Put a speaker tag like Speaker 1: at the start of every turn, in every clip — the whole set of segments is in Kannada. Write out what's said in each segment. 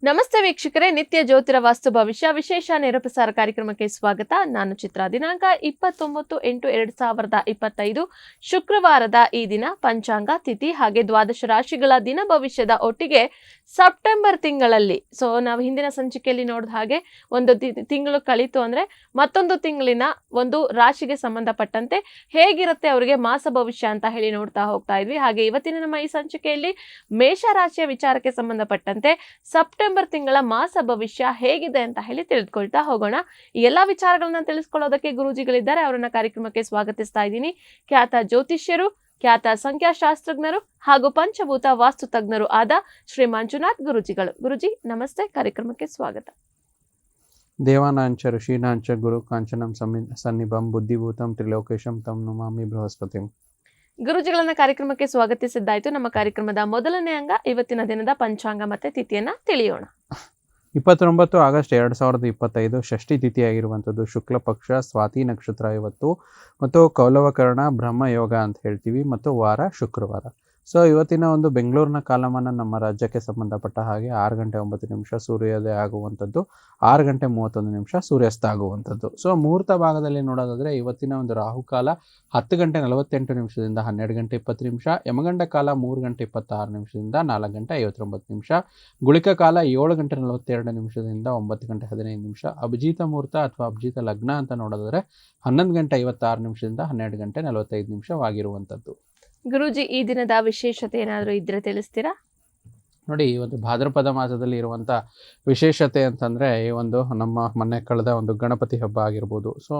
Speaker 1: ನಮಸ್ತೆ ವೀಕ್ಷಕರೇ, ನಿತ್ಯ ಜ್ಯೋತಿರ ವಾಸ್ತು ಭವಿಷ್ಯ ವಿಶೇಷ ನೇರಪ್ರಸಾರ ಕಾರ್ಯಕ್ರಮಕ್ಕೆ ಸ್ವಾಗತ. ನಾನು ಚಿತ್ರ. ದಿನಾಂಕ 29/8/2025 ಶುಕ್ರವಾರದ ಈ ದಿನ ಪಂಚಾಂಗ, ತಿಥಿ ಹಾಗೆ ದ್ವಾದಶ ರಾಶಿಗಳ ದಿನ ಭವಿಷ್ಯದ ಒಟ್ಟಿಗೆ ಸೆಪ್ಟೆಂಬರ್ ತಿಂಗಳಲ್ಲಿ, ಸೊ ನಾವು ಹಿಂದಿನ ಸಂಚಿಕೆಯಲ್ಲಿ ನೋಡಿದ ಹಾಗೆ ಒಂದು ತಿಂಗಳು ಕಳೀತು ಅಂದ್ರೆ ಮತ್ತೊಂದು ತಿಂಗಳಿನ ಒಂದು ರಾಶಿಗೆ ಸಂಬಂಧಪಟ್ಟಂತೆ ಹೇಗಿರುತ್ತೆ ಅವರಿಗೆ ಮಾಸ ಭವಿಷ್ಯ ಅಂತ ಹೇಳಿ ನೋಡ್ತಾ ಹೋಗ್ತಾ ಇದ್ವಿ. ಹಾಗೆ ಇವತ್ತಿನ ನಮ್ಮ ಈ ಸಂಚಿಕೆಯಲ್ಲಿ ಮೇಷ ರಾಶಿಯ ವಿಚಾರಕ್ಕೆ ಸಂಬಂಧಪಟ್ಟಂತೆ ಸೆಪ್ಟೆಂಬರ್ ತಿಂಗಳ ಮಾಸ ಭವಿಷ್ಯ ಹೇಗಿದೆ ಅಂತ ಹೇಳಿ ತಿಳಿದುಕೊಳ್ತಾ ಹೋಗೋಣ. ಈ ಎಲ್ಲಾ ವಿಚಾರಗಳನ್ನ ತಿಳಿಸ್ಕೊಳ್ಳೋದಕ್ಕೆ ಗುರೂಜಿಗಳಿದ್ದಾರೆ, ಅವರನ್ನ ಕಾರ್ಯಕ್ರಮಕ್ಕೆ ಸ್ವಾಗತಿಸ್ತಾ ಇದ್ದೀನಿ. ಖ್ಯಾತ ಜ್ಯೋತಿಷ್ಯರು, ಖ್ಯಾತ ಸಂಖ್ಯಾಶಾಸ್ತ್ರಜ್ಞರು ಹಾಗೂ ಪಂಚಭೂತ ವಾಸ್ತು ತಜ್ಞರು ಆದ ಶ್ರೀ ಮಂಜುನಾಥ್ ಗುರೂಜಿಗಳು. ಗುರುಜಿ ನಮಸ್ತೆ, ಕಾರ್ಯಕ್ರಮಕ್ಕೆ ಸ್ವಾಗತ.
Speaker 2: ದೇವಾನಾಂಚ ಋಷೀನಾಂಚ ಗುರು ಕಾಂಚನಂ ಸನ್ನಿಭಂ ಬುದ್ಧಿಭೂತಂ ತ್ರಿಲೋಕೇಶಂ ತಂ ನಮಾಮಿ ಬೃಹಸ್ಪತಿಂ.
Speaker 1: ಗುರುಜಿಗಳನ್ನ ಕಾರ್ಯಕ್ರಮಕ್ಕೆ ಸ್ವಾಗತಿಸಿದ್ದಾಯ್ತು. ನಮ್ಮ ಕಾರ್ಯಕ್ರಮದ ಮೊದಲನೇ ಅಂಗ ಇವತ್ತಿನ ದಿನದ ಪಂಚಾಂಗ ಮತ್ತೆ ತಿಥಿಯನ್ನ ತಿಳಿಯೋಣ.
Speaker 2: 29 ಆಗಸ್ಟ್ 2025 ಷಷ್ಠಿ ತಿಥಿ ಆಗಿರುವಂಥದ್ದು, ಶುಕ್ಲ ಪಕ್ಷ, ಸ್ವಾತಿ ನಕ್ಷತ್ರ ಇವತ್ತು, ಮತ್ತು ಕೌಲವಕರ್ಣ ಬ್ರಹ್ಮ ಯೋಗ ಅಂತ ಹೇಳ್ತೀವಿ, ಮತ್ತು ವಾರ ಶುಕ್ರವಾರ. ಸೊ ಇವತ್ತಿನ ಒಂದು ಬೆಂಗಳೂರಿನ ಕಾಲಮಾನ ನಮ್ಮ ರಾಜ್ಯಕ್ಕೆ ಸಂಬಂಧಪಟ್ಟ ಹಾಗೆ 6 ಗಂಟೆ 9 ನಿಮಿಷ ಸೂರ್ಯೋದಯ ಆಗುವಂಥದ್ದು, 6 ಗಂಟೆ 31 ನಿಮಿಷ ಸೂರ್ಯಾಸ್ತ ಆಗುವಂಥದ್ದು. ಸೊ ಮುಹೂರ್ತ ಭಾಗದಲ್ಲಿ ನೋಡೋದಾದ್ರೆ ಇವತ್ತಿನ ಒಂದು ರಾಹುಕಾಲ 10 ಗಂಟೆ 48 ನಿಮಿಷದಿಂದ 12 ಗಂಟೆ 20 ನಿಮಿಷ, ಯಮಗಂಡ ಕಾಲ 3 ಗಂಟೆ 26 ನಿಮಿಷದಿಂದ 4 ಗಂಟೆ 59 ನಿಮಿಷ, ಗುಳಿಕ ಕಾಲ 7 ಗಂಟೆ 42 ನಿಮಿಷದಿಂದ 9 ಗಂಟೆ 15 ನಿಮಿಷ, ಅಭಿಜಿತ ಮುಹೂರ್ತ ಅಥವಾ ಅಭಿಜಿತ ಲಗ್ನ ಅಂತ ನೋಡಿದ್ರೆ 11 ಗಂಟೆ 56 ನಿಮಿಷದಿಂದ 12 ಗಂಟೆ 45 ನಿಮಿಷವಾಗಿರುವಂಥದ್ದು.
Speaker 1: ಗುರೂಜಿ, ಈ ದಿನದ ವಿಶೇಷತೆ ಏನಾದರೂ ಇದ್ರೆ ತಿಳಿಸ್ತೀರಾ?
Speaker 2: ನೋಡಿ, ಈ ಒಂದು ಭಾದ್ರಪದ ಮಾಸದಲ್ಲಿ ಇರುವಂಥ ವಿಶೇಷತೆ ಅಂತಂದರೆ, ಈ ಒಂದು ನಮ್ಮ ಮೊನ್ನೆ ಕಳೆದ ಒಂದು ಗಣಪತಿ ಹಬ್ಬ ಆಗಿರ್ಬೋದು. ಸೊ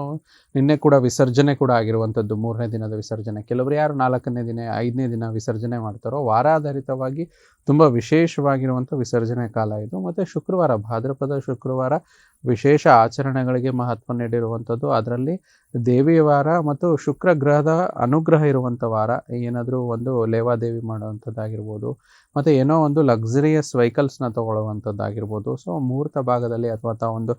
Speaker 2: ನಿನ್ನೆ ಕೂಡ ವಿಸರ್ಜನೆ ಕೂಡ ಆಗಿರುವಂಥದ್ದು, 3ನೇ ದಿನದ ವಿಸರ್ಜನೆ. ಕೆಲವರು ಯಾರು 4ನೇ ದಿನ 5ನೇ ದಿನ ವಿಸರ್ಜನೆ ಮಾಡ್ತಾರೋ ವಾರಾಧಾರಿತವಾಗಿ ತುಂಬ ವಿಶೇಷವಾಗಿರುವಂಥ ವಿಸರ್ಜನೆ ಕಾಲ ಇದು. ಮತ್ತು ಶುಕ್ರವಾರ, ಭಾದ್ರಪದ ಶುಕ್ರವಾರ ವಿಶೇಷ ಆಚರಣೆಗಳಿಗೆ ಮಹತ್ವ ನೀಡಿರುವಂಥದ್ದು. ಅದರಲ್ಲಿ ದೇವಿಯ ವಾರ ಮತ್ತು ಶುಕ್ರ ಗ್ರಹದ ಅನುಗ್ರಹ ಇರುವಂಥ ವಾರ. ಏನಾದರೂ ಒಂದು ಲೇವಾದೇವಿ ಮಾಡುವಂಥದ್ದಾಗಿರ್ಬೋದು, ಮತ್ತು ಏನೋ ಒಂದು ಲಕ್ಸುರಿಯಸ್ ವೆಹಿಕಲ್ಸ್ನ ತೊಗೊಳ್ಳುವಂಥದ್ದಾಗಿರ್ಬೋದು. ಸೊ ಮುಹೂರ್ತ ಭಾಗದಲ್ಲಿ ಅಥವಾ ಒಂದು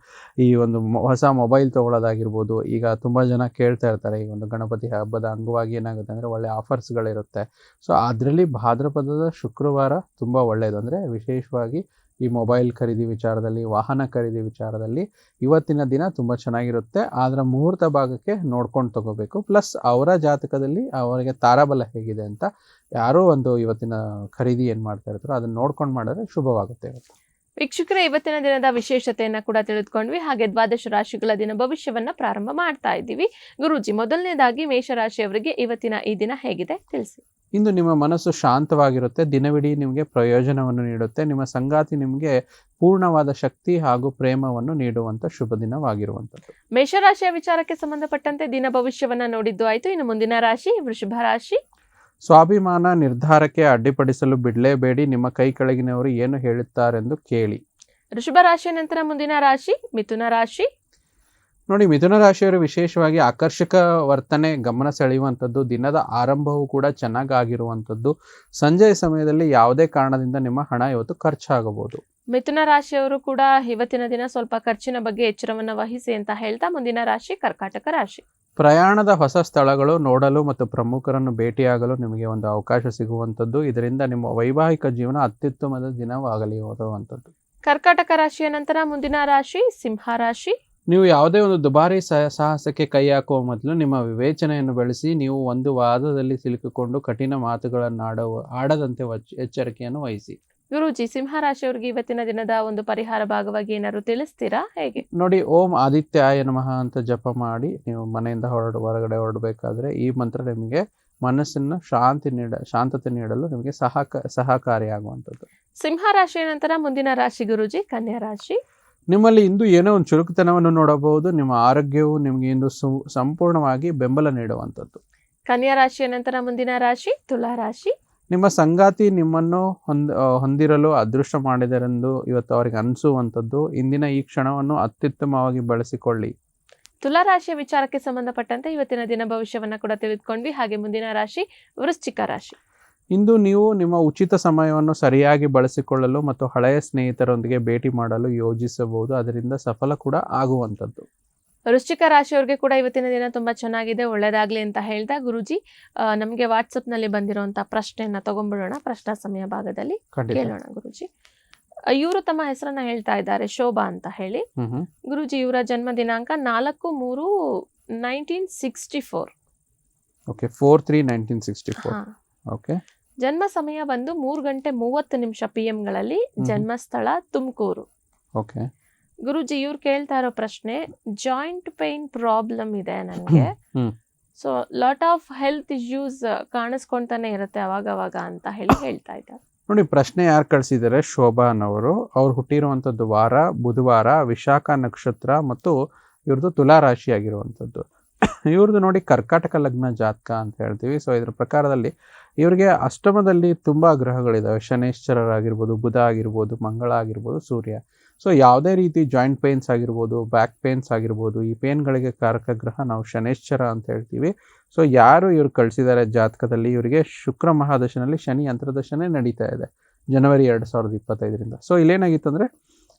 Speaker 2: ಈ ಒಂದು ಹೊಸ ಮೊಬೈಲ್ ತೊಗೊಳ್ಳೋದಾಗಿರ್ಬೋದು. ಈಗ ತುಂಬ ಜನ ಕೇಳ್ತಾ ಇರ್ತಾರೆ, ಈ ಒಂದು ಗಣಪತಿ ಹಬ್ಬದ ಅಂಗವಾಗಿ ಏನಾಗುತ್ತೆ ಅಂದರೆ ಒಳ್ಳೆ ಆಫರ್ಸ್ಗಳಿರುತ್ತೆ. ಸೊ ಅದರಲ್ಲಿ ಭಾದ್ರಪದದ ಶುಕ್ರವಾರ ತುಂಬ ಒಳ್ಳೆಯದು. ಅಂದರೆ ವಿಶೇಷವಾಗಿ ಈ ಮೊಬೈಲ್ ಖರೀದಿ ವಿಚಾರದಲ್ಲಿ, ವಾಹನ ಖರೀದಿ ವಿಚಾರದಲ್ಲಿ ಇವತ್ತಿನ ದಿನ ತುಂಬ ಚೆನ್ನಾಗಿರುತ್ತೆ. ಆದರೆ ಮುಹೂರ್ತ ಭಾಗಕ್ಕೆ ನೋಡ್ಕೊಂಡು ತಗೋಬೇಕು. ಪ್ಲಸ್ ಅವರ ಜಾತಕದಲ್ಲಿ ಅವರಿಗೆ ತಾರಾಬಲ ಹೇಗಿದೆ ಅಂತ ಯಾರೋ ಒಂದು ಇವತ್ತಿನ ಖರೀದಿ ಏನು ಮಾಡ್ತಾ ಇರ್ತಾರೋ ಅದನ್ನು ನೋಡ್ಕೊಂಡು ಮಾಡಿದ್ರೆ ಶುಭವಾಗುತ್ತೆ ಇವತ್ತು.
Speaker 1: ವೀಕ್ಷಕರೇ, ಇವತ್ತಿನ ದಿನದ ವಿಶೇಷತೆಯನ್ನ ಕೂಡ ತಿಳಿದುಕೊಂಡ್ವಿ. ಹಾಗೆ ದ್ವಾದಶ ರಾಶಿಗಳ ದಿನ ಭವಿಷ್ಯವನ್ನ ಪ್ರಾರಂಭ ಮಾಡ್ತಾ ಇದ್ದೀವಿ. ಗುರೂಜಿ, ಮೊದಲನೇದಾಗಿ ಮೇಷರಾಶಿಯವರಿಗೆ ಇವತ್ತಿನ ಈ ದಿನ ಹೇಗಿದೆ ತಿಳಿಸಿ.
Speaker 2: ಇಂದು ನಿಮ್ಮ ಮನಸ್ಸು ಶಾಂತವಾಗಿರುತ್ತೆ, ದಿನವಿಡೀ ನಿಮಗೆ ಪ್ರಯೋಜನವನ್ನು ನೀಡುತ್ತೆ. ನಿಮ್ಮ ಸಂಗಾತಿ ನಿಮಗೆ ಪೂರ್ಣವಾದ ಶಕ್ತಿ ಹಾಗೂ ಪ್ರೇಮವನ್ನು ನೀಡುವಂತ ಶುಭ ದಿನವಾಗಿರುವಂಥದ್ದು.
Speaker 1: ಮೇಷರಾಶಿಯ ವಿಚಾರಕ್ಕೆ ಸಂಬಂಧಪಟ್ಟಂತೆ ದಿನ ಭವಿಷ್ಯವನ್ನ ನೋಡಿದ್ದು ಆಯ್ತು. ಇನ್ನು ಮುಂದಿನ ರಾಶಿ ವೃಷಭ ರಾಶಿ.
Speaker 2: ಸ್ವಾಭಿಮಾನ ನಿರ್ಧಾರಕ್ಕೆ ಅಡ್ಡಿಪಡಿಸಲು ಬಿಡಲೇಬೇಡಿ. ನಿಮ್ಮ ಕೈ ಕೆಳಗಿನವರು ಏನು ಹೇಳುತ್ತಾರೆಂದು ಕೇಳಿ.
Speaker 1: ವೃಷಭ ರಾಶಿಯ ನಂತರ ಮುಂದಿನ ರಾಶಿ ಮಿಥುನ ರಾಶಿ.
Speaker 2: ನೋಡಿ, ಮಿಥುನ ರಾಶಿಯವರು ವಿಶೇಷವಾಗಿ ಆಕರ್ಷಕ ವರ್ತನೆ ಗಮನ ಸೆಳೆಯುವಂಥದ್ದು. ದಿನದ ಆರಂಭವೂ ಕೂಡ ಚೆನ್ನಾಗಿರುವಂಥದ್ದು. ಸಂಜೆಯ ಸಮಯದಲ್ಲಿ ಯಾವುದೇ ಕಾರಣದಿಂದ ನಿಮ್ಮ ಹಣ ಇವತ್ತು ಖರ್ಚಾಗಬಹುದು.
Speaker 1: ಮಿಥುನ ರಾಶಿಯವರು ಕೂಡ ಇವತ್ತಿನ ದಿನ ಸ್ವಲ್ಪ ಖರ್ಚಿನ ಬಗ್ಗೆ ಎಚ್ಚರವನ್ನ ವಹಿಸಿ ಅಂತ ಹೇಳ್ತಾ ಮುಂದಿನ ರಾಶಿ ಕರ್ಕಾಟಕ ರಾಶಿ.
Speaker 2: ಪ್ರಯಾಣದ ಹೊಸ ಸ್ಥಳಗಳು ನೋಡಲು ಮತ್ತು ಪ್ರಮುಖರನ್ನು ಭೇಟಿಯಾಗಲು ನಿಮಗೆ ಒಂದು ಅವಕಾಶ ಸಿಗುವಂಥದ್ದು. ಇದರಿಂದ ನಿಮ್ಮ ವೈವಾಹಿಕ ಜೀವನ ಅತ್ಯುತ್ತಮದ ದಿನವಾಗಲಿ ಹೋಗುವಂಥದ್ದು.
Speaker 1: ಕರ್ಕಾಟಕ ರಾಶಿಯ ನಂತರ ಮುಂದಿನ ರಾಶಿ ಸಿಂಹ ರಾಶಿ.
Speaker 2: ನೀವು ಯಾವುದೇ ಒಂದು ದುಬಾರಿ ಸಾಹಸಕ್ಕೆ ಕೈ ಹಾಕುವ ಮೊದಲು ನಿಮ್ಮ ವಿವೇಚನೆಯನ್ನು ಬೆಳೆಸಿ. ನೀವು ಒಂದು ವಾದದಲ್ಲಿ ಸಿಲುಕಿಕೊಂಡು ಕಠಿಣ ಮಾತುಗಳನ್ನು ಆಡದಂತೆ ಎಚ್ಚರಿಕೆಯನ್ನು ವಹಿಸಿ.
Speaker 1: ಗುರೂಜಿ, ಸಿಂಹ ರಾಶಿಯವರಿಗೆ ಇವತ್ತಿನ ದಿನದ ಒಂದು ಪರಿಹಾರ ಭಾಗವಾಗಿ ಏನಾದ್ರು ತಿಳಿಸ್ತೀರಾ? ಹೇಗೆ?
Speaker 2: ನೋಡಿ, ಓಂ ಆದಿತ್ಯಾಯ ನಮಃ ಅಂತ ಜಪ ಮಾಡಿ ನೀವು ಮನೆಯಿಂದ ಹೊರಗಡೆ ಹೊರಡಬೇಕಾದ್ರೆ ಈ ಮಂತ್ರ ನಿಮಗೆ ಮನಸ್ಸನ್ನ ಶಾಂತತೆ ನೀಡಲು ನಿಮಗೆ ಸಹಕಾರಿಯಾಗುವಂಥದ್ದು.
Speaker 1: ಸಿಂಹ ರಾಶಿಯ ನಂತರ ಮುಂದಿನ ರಾಶಿ ಗುರೂಜಿ ಕನ್ಯಾ ರಾಶಿ.
Speaker 2: ನಿಮ್ಮಲ್ಲಿ ಇಂದು ಏನೋ ಒಂದು ಚುರುಕುತನವನ್ನು ನೋಡಬಹುದು. ನಿಮ್ಮ ಆರೋಗ್ಯವು ನಿಮಗೆ ಇಂದು ಸಂಪೂರ್ಣವಾಗಿ ಬೆಂಬಲ ನೀಡುವಂಥದ್ದು.
Speaker 1: ಕನ್ಯಾ ರಾಶಿಯ ನಂತರ ಮುಂದಿನ ರಾಶಿ ತುಲಾ ರಾಶಿ.
Speaker 2: ನಿಮ್ಮ ಸಂಗಾತಿ ನಿಮ್ಮನ್ನು ಹೊಂದಿರಲು ಅದೃಷ್ಟ ಮಾಡಿದರೆಂದು ಇವತ್ತು ಅವರಿಗೆ ಅನಿಸುವಂಥದ್ದು. ಇಂದಿನ ಈ ಕ್ಷಣವನ್ನು ಅತ್ಯುತ್ತಮವಾಗಿ ಬಳಸಿಕೊಳ್ಳಿ.
Speaker 1: ತುಲಾ ರಾಶಿಯ ವಿಚಾರಕ್ಕೆ ಸಂಬಂಧಪಟ್ಟಂತೆ ಇವತ್ತಿನ ದಿನ ಭವಿಷ್ಯವನ್ನ ಕೂಡ ತಿಳಿದುಕೊಂಡ್ವಿ. ಹಾಗೆ ಮುಂದಿನ ರಾಶಿ ವೃಶ್ಚಿಕ ರಾಶಿ.
Speaker 2: ಇಂದು ನೀವು ನಿಮ್ಮ ಉಚಿತ ಸಮಯವನ್ನು ಸರಿಯಾಗಿ ಬಳಸಿಕೊಳ್ಳಲು ಮತ್ತು ಹಳೆಯ ಸ್ನೇಹಿತರೊಂದಿಗೆ ಭೇಟಿ ಮಾಡಲು ಯೋಜಿಸಬಹುದು. ಅದರಿಂದ ಸಫಲ ಕೂಡ ಆಗುವಂಥದ್ದು.
Speaker 1: ವೃಶ್ಚಿಕ ರಾಶಿಯವ್ರಿಗೆ ಕೂಡ ಇವತ್ತಿನ ದಿನ ತುಂಬಾ ಚೆನ್ನಾಗಿದೆ, ಒಳ್ಳೇದಾಗ್ಲಿ ಅಂತ ಹೇಳ್ತಾ ಗುರುಜಿ ನಮಗೆ ವಾಟ್ಸಪ್ ನಲ್ಲಿ ಬಂದಿರುವಂತ ಪ್ರಶ್ನೆಯನ್ನ ತಗೊಂಡ್ಬಿಡೋಣ. ಪ್ರಶ್ನಾ ಸಮಯ ಭಾಗದಲ್ಲಿ ಕೇಳೋಣ ಗುರುಜಿ. ಇವರು ತಮ್ಮ ಹೆಸರನ್ನ ಹೇಳ್ತಾ ಇದ್ದಾರೆ, ಶೋಭಾ ಅಂತ ಹೇಳಿ. ಗುರುಜಿ, ಇವರ ಜನ್ಮ ದಿನಾಂಕ 4/3/1964.
Speaker 2: ಓಕೆ, 4/3/1964. ಓಕೆ.
Speaker 1: ಜನ್ಮ ಸಮಯ ಬಂದು 3:30 PM ಗಳಲ್ಲಿ. ಜನ್ಮಸ್ಥಳ ತುಮಕೂರು.
Speaker 2: ಓಕೆ.
Speaker 1: ಗುರುಜಿ, ಇವ್ರು ಕೇಳ್ತಾ ಇರೋ ಪ್ರಶ್ನೆ, ಜಾಯಿಂಟ್ ಪೈನ್ ಪ್ರಾಬ್ಲಮ್ ಇದೆ ನನಗೆ, so lot of health issues ಕಾಣಿಸ್ಕೊಂತಾನೆ ಇರುತ್ತೆ ಅವಾಗ ಅಂತ ಹೇಳಿ ಹೇಳ್ತಾ ಇದ್ದಾರೆ.
Speaker 2: ನೋಡಿ, ಪ್ರಶ್ನೆ ಯಾರು ಕಳಿಸಿದ್ದಾರೆ, ಶೋಭಾ ಅನ್ನೋರು. ಅವ್ರು ಹುಟ್ಟಿರುವಂತದ್ದು ವಾರ ಬುಧವಾರ, ವಿಶಾಖ ನಕ್ಷತ್ರ ಮತ್ತು ಇವ್ರದ್ದು ತುಲಾ ರಾಶಿ ಆಗಿರುವಂತದ್ದು. ಇವ್ರದ್ದು ನೋಡಿ ಕರ್ಕಾಟಕ ಲಗ್ನ ಜಾತಕ ಅಂತ ಹೇಳ್ತೀವಿ. ಸೊ ಇದ್ರ ಪ್ರಕಾರದಲ್ಲಿ ಇವ್ರಿಗೆ ಅಷ್ಟಮದಲ್ಲಿ ತುಂಬಾ ಗ್ರಹಗಳಿದಾವೆ. ಶನೇಶ್ವರರಾಗಿರ್ಬೋದು, ಬುಧ ಆಗಿರ್ಬೋದು, ಮಂಗಳ ಆಗಿರ್ಬೋದು, ಸೂರ್ಯ. ಸೊ ಯಾವುದೇ ರೀತಿ ಜಾಯಿಂಟ್ ಪೇನ್ಸ್ ಆಗಿರ್ಬೋದು, ಬ್ಯಾಕ್ ಪೇನ್ಸ್ ಆಗಿರ್ಬೋದು, ಈ ಪೇನ್ಗಳಿಗೆ ಕಾರಕ ಗ್ರಹ ನಾವು ಶನೇಶ್ವರ ಅಂತ ಹೇಳ್ತೀವಿ. ಸೊ ಯಾರು ಇವ್ರು ಕಳಿಸಿದ್ದಾರೆ ಜಾತಕದಲ್ಲಿ, ಇವರಿಗೆ ಶುಕ್ರ ಮಹಾದಶನಲ್ಲಿ ಶನಿ ಅಂತರ್ದಶನೇ ನಡೀತಾ ಇದೆ ಜನವರಿ 2025ರಿಂದ. ಸೊ ಇಲ್ಲೇನಾಗಿತ್ತು ಅಂದರೆ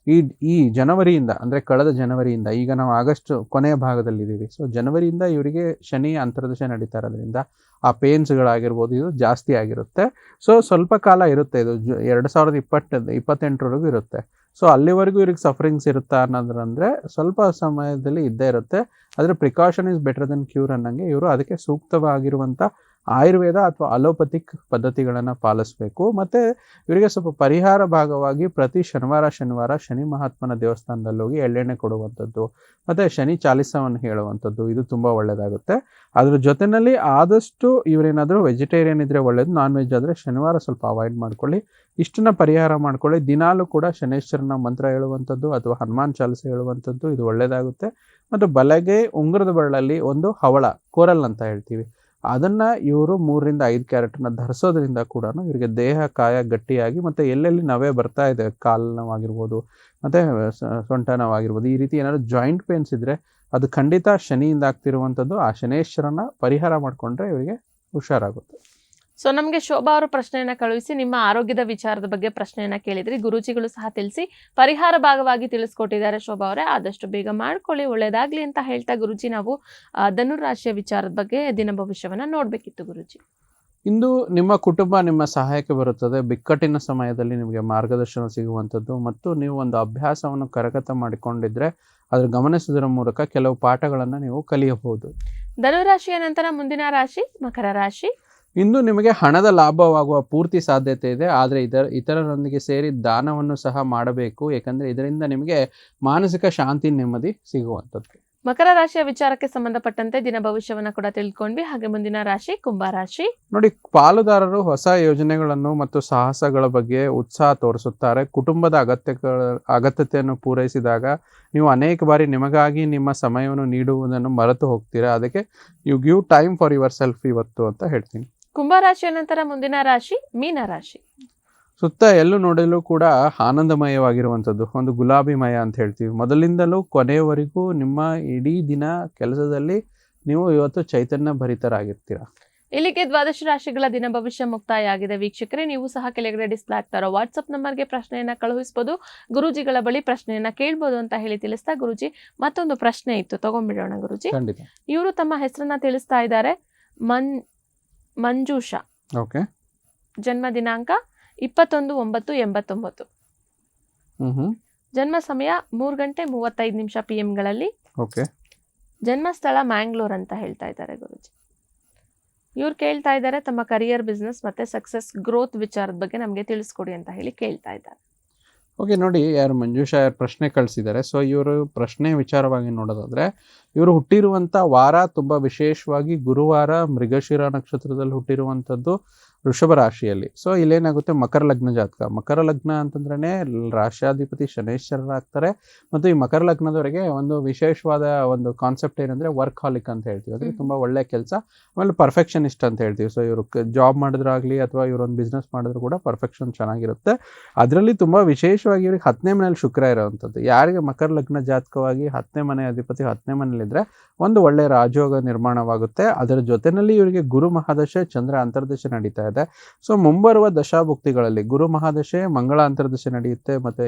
Speaker 2: ಈ ಜನವರಿಯಿಂದ, ಅಂದರೆ ಕಳೆದ ಜನವರಿಯಿಂದ, ಈಗ ನಾವು ಆಗಸ್ಟ್ ಕೊನೆಯ ಭಾಗದಲ್ಲಿದ್ದೀವಿ. ಸೊ ಜನವರಿಯಿಂದ ಇವರಿಗೆ ಶನಿ ಅಂತರ್ದಶ ನಡೀತಾ ಇರೋದ್ರಿಂದ ಆ ಪೇನ್ಸ್ಗಳಾಗಿರ್ಬೋದು ಇದು ಜಾಸ್ತಿ ಆಗಿರುತ್ತೆ. ಸೊ ಸ್ವಲ್ಪ ಕಾಲ ಇರುತ್ತೆ, ಇದು 2028 ಇರುತ್ತೆ. ಸೊ ಅಲ್ಲಿವರೆಗೂ ಇವ್ರಿಗೆ ಸಫರಿಂಗ್ಸ್ ಇರುತ್ತಾ ಅನ್ನೋದ್ರಂದ್ರೆ ಸ್ವಲ್ಪ ಸಮಯದಲ್ಲಿ ಇದ್ದೇ ಇರುತ್ತೆ. ಆದರೆ precaution is better then cure ಅನ್ನಂಗೆ ಇವರು ಅದಕ್ಕೆ ಸೂಕ್ತವಾಗಿರುವಂಥ ಆಯುರ್ವೇದ ಅಥವಾ ಅಲೋಪತಿಕ್ ಪದ್ಧತಿಗಳನ್ನು ಪಾಲಿಸಬೇಕು. ಮತ್ತು ಇವರಿಗೆ ಸ್ವಲ್ಪ ಪರಿಹಾರ ಭಾಗವಾಗಿ ಪ್ರತಿ ಶನಿವಾರ ಶನಿ ಮಹಾತ್ಮನ ದೇವಸ್ಥಾನದಲ್ಲಿ ಹೋಗಿ ಎಳ್ಳೆಣ್ಣೆ ಕೊಡುವಂಥದ್ದು ಮತ್ತು ಶನಿ ಚಾಲಿಸವನ್ನು ಹೇಳುವಂಥದ್ದು, ಇದು ತುಂಬ ಒಳ್ಳೆಯದಾಗುತ್ತೆ. ಅದ್ರ ಜೊತೆಯಲ್ಲಿ ಆದಷ್ಟು ಇವರೇನಾದರೂ ವೆಜಿಟೇರಿಯನ್ ಇದ್ದರೆ ಒಳ್ಳೆಯದು, ನಾನ್ ವೆಜ್ ಆದರೆ ಶನಿವಾರ ಸ್ವಲ್ಪ ಅವಾಯ್ಡ್ ಮಾಡ್ಕೊಳ್ಳಿ. ಇಷ್ಟನ್ನ ಪರಿಹಾರ ಮಾಡ್ಕೊಳ್ಳಿ. ದಿನಾಲೂ ಕೂಡ ಶನೇಶ್ವರನ ಮಂತ್ರ ಹೇಳುವಂಥದ್ದು ಅಥವಾ ಹನುಮಾನ್ ಚಾಲಿಸ ಹೇಳುವಂಥದ್ದು, ಇದು ಒಳ್ಳೆಯದಾಗುತ್ತೆ. ಮತ್ತು ಬಲಗೆ ಉಂಗುರದ ಬೆರಳಲ್ಲಿ ಒಂದು ಹವಳ, ಕೋರಲ್ ಅಂತ ಹೇಳ್ತೀವಿ, ಅದನ್ನು ಇವರು 3-5 ಕ್ಯಾರೆಟನ್ನು ಧರಿಸೋದ್ರಿಂದ ಕೂಡ ಇವರಿಗೆ ದೇಹ ಕಾಯ ಗಟ್ಟಿಯಾಗಿ, ಮತ್ತು ಎಲ್ಲೆಲ್ಲಿ ನವೆ ಬರ್ತಾ ಇದೆ, ಕಾಲು ನೋವಾಗಿರ್ಬೋದು ಮತ್ತು ಸೊಂಟ ನೋವಾಗಿರ್ಬೋದು, ಈ ರೀತಿ ಏನಾದರೂ ಜಾಯಿಂಟ್ ಪೇನ್ಸ್ ಇದ್ದರೆ ಅದು ಖಂಡಿತ ಶನಿಯಿಂದ ಆಗ್ತಿರುವಂಥದ್ದು. ಆ ಶನೇಶ್ವರನ ಪರಿಹಾರ ಮಾಡಿಕೊಂಡ್ರೆ ಇವರಿಗೆ ಹುಷಾರಾಗುತ್ತೆ.
Speaker 1: ಸೊ ನಮಗೆ ಶೋಭಾ ಅವರು ಪ್ರಶ್ನೆಯನ್ನ ಕಳುಹಿಸಿ ನಿಮ್ಮ ಆರೋಗ್ಯದ ವಿಚಾರದ ಬಗ್ಗೆ ಪ್ರಶ್ನೆಯನ್ನ ಕೇಳಿದ್ರಿ. ಗುರೂಜಿಗಳು ಸಹ ತಿಳಿಸಿ ಪರಿಹಾರ ಭಾಗವಾಗಿ ತಿಳಿಸ್ಕೊಟ್ಟಿದ್ದಾರೆ. ಶೋಭಾ ಅವರೇ, ಆದಷ್ಟು ಬೇಗ ಮಾಡ್ಕೊಳ್ಳಿ, ಒಳ್ಳೇದಾಗ್ಲಿ ಅಂತ ಹೇಳ್ತಾ ಗುರುಜಿ, ನಾವು ಧನುರಾಶಿಯ ವಿಚಾರದ ಬಗ್ಗೆ ದಿನ ಭವಿಷ್ಯವನ್ನ ನೋಡ್ಬೇಕಿತ್ತು ಗುರುಜಿ.
Speaker 2: ಇಂದು ನಿಮ್ಮ ಕುಟುಂಬ ನಿಮ್ಮ ಸಹಾಯಕ್ಕೆ ಬರುತ್ತದೆ. ಬಿಕ್ಕಟ್ಟಿನ ಸಮಯದಲ್ಲಿ ನಿಮಗೆ ಮಾರ್ಗದರ್ಶನ ಸಿಗುವಂಥದ್ದು ಮತ್ತು ನೀವು ಒಂದು ಅಭ್ಯಾಸವನ್ನು ಕರಗತ ಮಾಡಿಕೊಂಡಿದ್ರೆ ಅದ್ರ ಗಮನಿಸೋದರ ಮೂಲಕ ಕೆಲವು ಪಾಠಗಳನ್ನು ನೀವು ಕಲಿಯಬಹುದು.
Speaker 1: ಧನುರಾಶಿಯ ನಂತರ ಮುಂದಿನ ರಾಶಿ ಮಕರ ರಾಶಿ.
Speaker 2: ಇಂದು ನಿಮಗೆ ಹಣದ ಲಾಭವಾಗುವ ಪೂರ್ತಿ ಸಾಧ್ಯತೆ ಇದೆ. ಆದರೆ ಇತರರೊಂದಿಗೆ ಸೇರಿ ದಾನವನ್ನು ಸಹ ಮಾಡಬೇಕು, ಯಾಕಂದ್ರೆ ಇದರಿಂದ ನಿಮಗೆ ಮಾನಸಿಕ ಶಾಂತಿ ನೆಮ್ಮದಿ ಸಿಗುವಂಥದ್ದು.
Speaker 1: ಮಕರ ರಾಶಿಯ ವಿಚಾರಕ್ಕೆ ಸಂಬಂಧಪಟ್ಟಂತೆ ದಿನ ಭವಿಷ್ಯವನ್ನ ಕೂಡ ತಿಳ್ಕೊಂಡ್ವಿ. ಹಾಗೆ ಮುಂದಿನ ರಾಶಿ ಕುಂಭರಾಶಿ.
Speaker 2: ನೋಡಿ, ಪಾಲುದಾರರು ಹೊಸ ಯೋಜನೆಗಳನ್ನು ಮತ್ತು ಸಾಹಸಗಳ ಬಗ್ಗೆ ಉತ್ಸಾಹ ತೋರಿಸುತ್ತಾರೆ. ಕುಟುಂಬದ ಅಗತ್ಯತೆಯನ್ನು ಪೂರೈಸಿದಾಗ ನೀವು ಅನೇಕ ಬಾರಿ ನಿಮಗಾಗಿ ನಿಮ್ಮ ಸಮಯವನ್ನು ನೀಡುವುದನ್ನು ಮರೆತು ಹೋಗ್ತೀರಾ. ಅದಕ್ಕೆ you give time for yourself ಇವತ್ತು ಅಂತ ಹೇಳ್ತೀನಿ.
Speaker 1: ಕುಂಭರಾಶಿಯ ನಂತರ ಮುಂದಿನ ರಾಶಿ ಮೀನರಾಶಿ.
Speaker 2: ಸುತ್ತ ಎಲ್ಲೂ ನೋಡಲು ಕೂಡ ಆನಂದಮಯವಾಗಿರುವಂಥದ್ದು, ಒಂದು ಗುಲಾಬಿಮಯ ಅಂತ ಹೇಳ್ತೀವಿ. ಮೊದಲಿಂದಲೂ ಕೊನೆಯವರೆಗೂ ನಿಮ್ಮ ಇಡೀ ದಿನ ಕೆಲಸದಲ್ಲಿ ನೀವು ಇವತ್ತು ಚೈತನ್ಯ ಭರಿತರಾಗಿರ್ತೀರಾ.
Speaker 1: ಇಲ್ಲಿಗೆ 12 ರಾಶಿಗಳ ದಿನ ಭವಿಷ್ಯ ಮುಕ್ತಾಯ ಆಗಿದೆ. ವೀಕ್ಷಕರೇ, ನೀವು ಸಹ ಕೆಳಗಡೆ ಡಿಸ್ಪ್ಲೇ ಆಗ್ತಾ ಇರೋ ವಾಟ್ಸ್ಆಪ್ ನಂಬರ್ಗೆ ಪ್ರಶ್ನೆಯನ್ನ ಕಳುಹಿಸಬಹುದು, ಗುರೂಜಿಗಳ ಬಳಿ ಪ್ರಶ್ನೆಯನ್ನ ಕೇಳ್ಬೋದು ಅಂತ ಹೇಳಿ ತಿಳಿಸ್ತಾ, ಗುರೂಜಿ ಮತ್ತೊಂದು ಪ್ರಶ್ನೆ ಇತ್ತು, ತಗೊಂಡ್ಬಿಡೋಣ ಗುರೂಜಿ. ಇವರು ತಮ್ಮ ಹೆಸರನ್ನ ತಿಳಿಸ್ತಾ ಇದ್ದಾರೆ, ಮಂಜುಷಾ.
Speaker 2: ಓಕೆ.
Speaker 1: ಜನ್ಮ ದಿನಾಂಕ 21/9/89. ಜನ್ಮ ಸಮಯ 3:35 PM
Speaker 2: ಓಕೆ.
Speaker 1: ಜನ್ಮ ಸ್ಥಳ ಮ್ಯಾಂಗ್ಳೂರ್ ಅಂತ ಹೇಳ್ತಾ ಇದ್ದಾರೆ ಗುರುಜಿ. ಇವ್ರು ಕೇಳ್ತಾ ಇದ್ದಾರೆ ತಮ್ಮ ಕರಿಯರ್, ಬಿಸ್ನೆಸ್ ಮತ್ತೆ ಸಕ್ಸಸ್ ಗ್ರೋತ್ ವಿಚಾರದ ಬಗ್ಗೆ ನಮಗೆ ತಿಳಿಸ್ಕೊಡಿ ಅಂತ ಹೇಳಿ ಕೇಳ್ತಾ ಇದ್ದಾರೆ.
Speaker 2: ಓಕೆ, ನೋಡಿ, ಯಾರು ಮಂಜುಷಾ ಯಾರು ಪ್ರಶ್ನೆ ಕಳಿಸಿದ್ದಾರೆ. ಸೊ ಇವರು ಪ್ರಶ್ನೆ ವಿಚಾರವಾಗಿ ನೋಡೋದಾದ್ರೆ, ಇವರು ಹುಟ್ಟಿರುವಂಥ ವಾರ ತುಂಬ ವಿಶೇಷವಾಗಿ ಗುರುವಾರ ಮೃಗಶಿರ ನಕ್ಷತ್ರದಲ್ಲಿ ಹುಟ್ಟಿರುವಂಥದ್ದು ವೃಷಭ ರಾಶಿಯಲ್ಲಿ. ಸೊ ಇಲ್ಲೇನಾಗುತ್ತೆ, ಮಕರ ಲಗ್ನ ಜಾತಕ. ಮಕರ ಲಗ್ನ ಅಂತಂದ್ರೇ ರಾಶ್ಯಾಧಿಪತಿ ಶನೇಶ್ವರರಾಗ್ತಾರೆ. ಮತ್ತು ಈ ಮಕರ ಲಗ್ನದವರೆಗೆ ಒಂದು ವಿಶೇಷವಾದ ಒಂದು ಕಾನ್ಸೆಪ್ಟ್ ಏನಂದರೆ ವರ್ಕ್ ಹಾಲಿಕ್ ಅಂತ ಹೇಳ್ತೀವಿ. ಅಂದರೆ ತುಂಬ ಒಳ್ಳೆ ಕೆಲಸ, ಆಮೇಲೆ ಪರ್ಫೆಕ್ಷನಿಸ್ಟ್ ಅಂತ ಹೇಳ್ತೀವಿ. ಸೊ ಇವರು ಜಾಬ್ ಮಾಡಿದ್ರಾಗಲಿ ಅಥವಾ ಇವರೊಂದು ಬಿಸ್ನೆಸ್ ಮಾಡಿದ್ರು ಕೂಡ ಪರ್ಫೆಕ್ಷನ್ ಚೆನ್ನಾಗಿರುತ್ತೆ. ಅದರಲ್ಲಿ ತುಂಬ ವಿಶೇಷವಾಗಿ ಇವ್ರಿಗೆ 10ನೇ ಮನೆಯಲ್ಲಿ ಶುಕ್ರ ಇರೋವಂಥದ್ದು. ಯಾರಿಗೆ ಮಕರ ಲಗ್ನ ಜಾತಕವಾಗಿ 10ನೇ ಮನೆ ಅಧಿಪತಿ 10ನೇ ಮನೆಯಲ್ಲಿದ್ದರೆ ಒಂದು ಒಳ್ಳೆಯ ರಾಜಯೋಗ ನಿರ್ಮಾಣವಾಗುತ್ತೆ. ಅದರ ಜೊತೆಯಲ್ಲಿ ಇವರಿಗೆ ಗುರು ಮಹಾದಶ ಚಂದ್ರ ಅಂತರ್ದಶ ನಡೀತಾ ಇದೆ. ಇದೆ. ಸೊ ಮುಂಬರುವ ದಶಾಭುಕ್ತಿಗಳಲ್ಲಿ ಗುರು ಮಹಾದಶೆ, ಮಂಗಳ ಅಂತರ್ದಶೆ ನಡೆಯುತ್ತೆ, ಮತ್ತು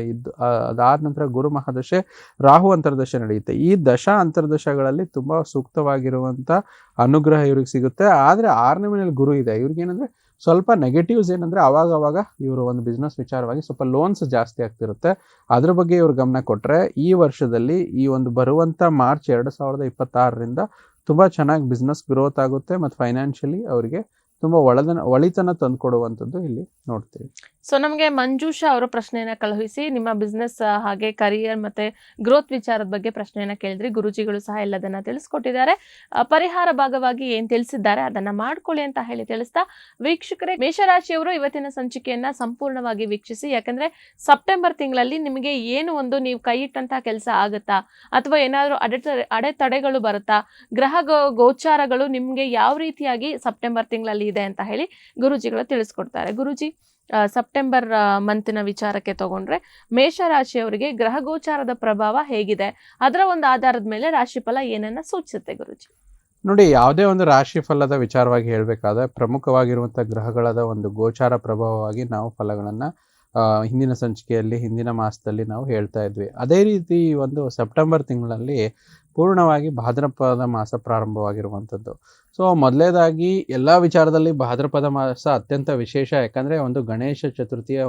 Speaker 2: ಅದಾದ ನಂತರ ಗುರು ಮಹಾದಶೆ, ರಾಹು ಅಂತರ್ದಶೆ ನಡೆಯುತ್ತೆ. ಈ ದಶಾ ಅಂತರ್ದಶಗಳಲ್ಲಿ ತುಂಬ ಸೂಕ್ತವಾಗಿರುವಂಥ ಅನುಗ್ರಹ ಇವ್ರಿಗೆ ಸಿಗುತ್ತೆ. ಆದರೆ 6ನೇ ಮನೇಲಿ ಗುರು ಇದೆ, ಇವ್ರಿಗೇನಂದರೆ ಸ್ವಲ್ಪ ನೆಗೆಟಿವ್ಸ್ ಏನಂದರೆ ಅವಾಗ ಇವರು ಒಂದು ಬಿಸ್ನೆಸ್ ವಿಚಾರವಾಗಿ ಸ್ವಲ್ಪ ಲೋನ್ಸ್ ಜಾಸ್ತಿ ಆಗ್ತಿರುತ್ತೆ. ಅದ್ರ ಬಗ್ಗೆ ಇವ್ರು ಗಮನ ಕೊಟ್ಟರೆ ಈ ವರ್ಷದಲ್ಲಿ ಈ ಒಂದು ಬರುವಂಥ ಮಾರ್ಚ್ 2026ರಿಂದ ತುಂಬ ಚೆನ್ನಾಗಿ ಬಿಸ್ನೆಸ್ ಗ್ರೋತ್ ಆಗುತ್ತೆ ಮತ್ತು ಫೈನಾನ್ಷಿಯಲಿ ಅವರಿಗೆ ತುಂಬ ಒಳಿತನ ತಂದುಕೊಡುವಂಥದ್ದು ಇಲ್ಲಿ ನೋಡ್ತೀವಿ.
Speaker 1: ಸೊ ನಮಗೆ ಮಂಜುಷಾ ಅವರ ಪ್ರಶ್ನೆಯನ್ನ ಕಳುಹಿಸಿ ನಿಮ್ಮ ಬಿಸ್ನೆಸ್ ಹಾಗೆ ಕರಿಯರ್ ಮತ್ತೆ ಗ್ರೋತ್ ವಿಚಾರದ ಬಗ್ಗೆ ಪ್ರಶ್ನೆಯನ್ನ ಕೇಳಿದ್ರಿ. ಗುರುಜಿಗಳು ಸಹ ಎಲ್ಲದನ್ನ ತಿಳಿಸ್ಕೊಟ್ಟಿದ್ದಾರೆ. ಪರಿಹಾರ ಭಾಗವಾಗಿ ಏನ್ ತಿಳಿಸಿದ್ದಾರೆ ಅದನ್ನ ಮಾಡ್ಕೊಳ್ಳಿ ಅಂತ ಹೇಳಿ ತಿಳಿಸ್ತಾ, ವೀಕ್ಷಕರೇ, ಮೇಷರಾಶಿಯವರು ಇವತ್ತಿನ ಸಂಚಿಕೆಯನ್ನ ಸಂಪೂರ್ಣವಾಗಿ ವೀಕ್ಷಿಸಿ. ಯಾಕಂದ್ರೆ ಸೆಪ್ಟೆಂಬರ್ ತಿಂಗಳಲ್ಲಿ ನಿಮಗೆ ಏನು ಒಂದು ನೀವು ಕೈ ಇಟ್ಟಂತಹ ಕೆಲಸ ಆಗುತ್ತಾ ಅಥವಾ ಏನಾದರೂ ಅಡೆತಡೆಗಳು ಬರುತ್ತಾ, ಗ್ರಹ ಗೋಚಾರಗಳು ನಿಮ್ಗೆ ಯಾವ ರೀತಿಯಾಗಿ ಸೆಪ್ಟೆಂಬರ್ ತಿಂಗಳಲ್ಲಿ ಇದೆ ಅಂತ ಹೇಳಿ ಗುರುಜಿಗಳು ತಿಳಿಸ್ಕೊಡ್ತಾರೆ. ಗುರುಜಿ, ಸೆಪ್ಟೆಂಬರ್ ಮಂತಿನ ವಿಚಾರಕ್ಕೆ ತಗೊಂಡ್ರೆ ಮೇಷರಾಶಿಯವರಿಗೆ ಗ್ರಹ ಗೋಚಾರದ ಪ್ರಭಾವ ಹೇಗಿದೆ, ಅದರ ಒಂದು ಆಧಾರದ ಮೇಲೆ ರಾಶಿಫಲ ಏನನ್ನ ಸೂಚಿಸುತ್ತೆ ಗುರುಜಿ?
Speaker 2: ನೋಡಿ, ಯಾವುದೇ ಒಂದು ರಾಶಿ ಫಲದ ವಿಚಾರವಾಗಿ ಹೇಳಬೇಕಾದ್ರೆ ಪ್ರಮುಖವಾಗಿರುವಂಥ ಗ್ರಹಗಳದ ಒಂದು ಗೋಚಾರ ಪ್ರಭಾವವಾಗಿ ನಾವು ಫಲಗಳನ್ನು ಹಿಂದಿನ ಸಂಚಿಕೆಯಲ್ಲಿ ಹಿಂದಿನ ಮಾಸದಲ್ಲಿ ನಾವು ಹೇಳ್ತಾ ಇದ್ವಿ. ಅದೇ ರೀತಿ ಈ ಒಂದು ಸೆಪ್ಟೆಂಬರ್ ತಿಂಗಳಲ್ಲಿ ಪೂರ್ಣವಾಗಿ ಭಾದ್ರಪದ ಮಾಸ ಪ್ರಾರಂಭವಾಗಿರುವಂಥದ್ದು. ಸೊ ಮೊದಲೇದಾಗಿ ಎಲ್ಲ ವಿಚಾರದಲ್ಲಿ ಭಾದ್ರಪದ ಮಾಸ ಅತ್ಯಂತ ವಿಶೇಷ. ಯಾಕಂದರೆ ಒಂದು ಗಣೇಶ ಚತುರ್ಥಿಯ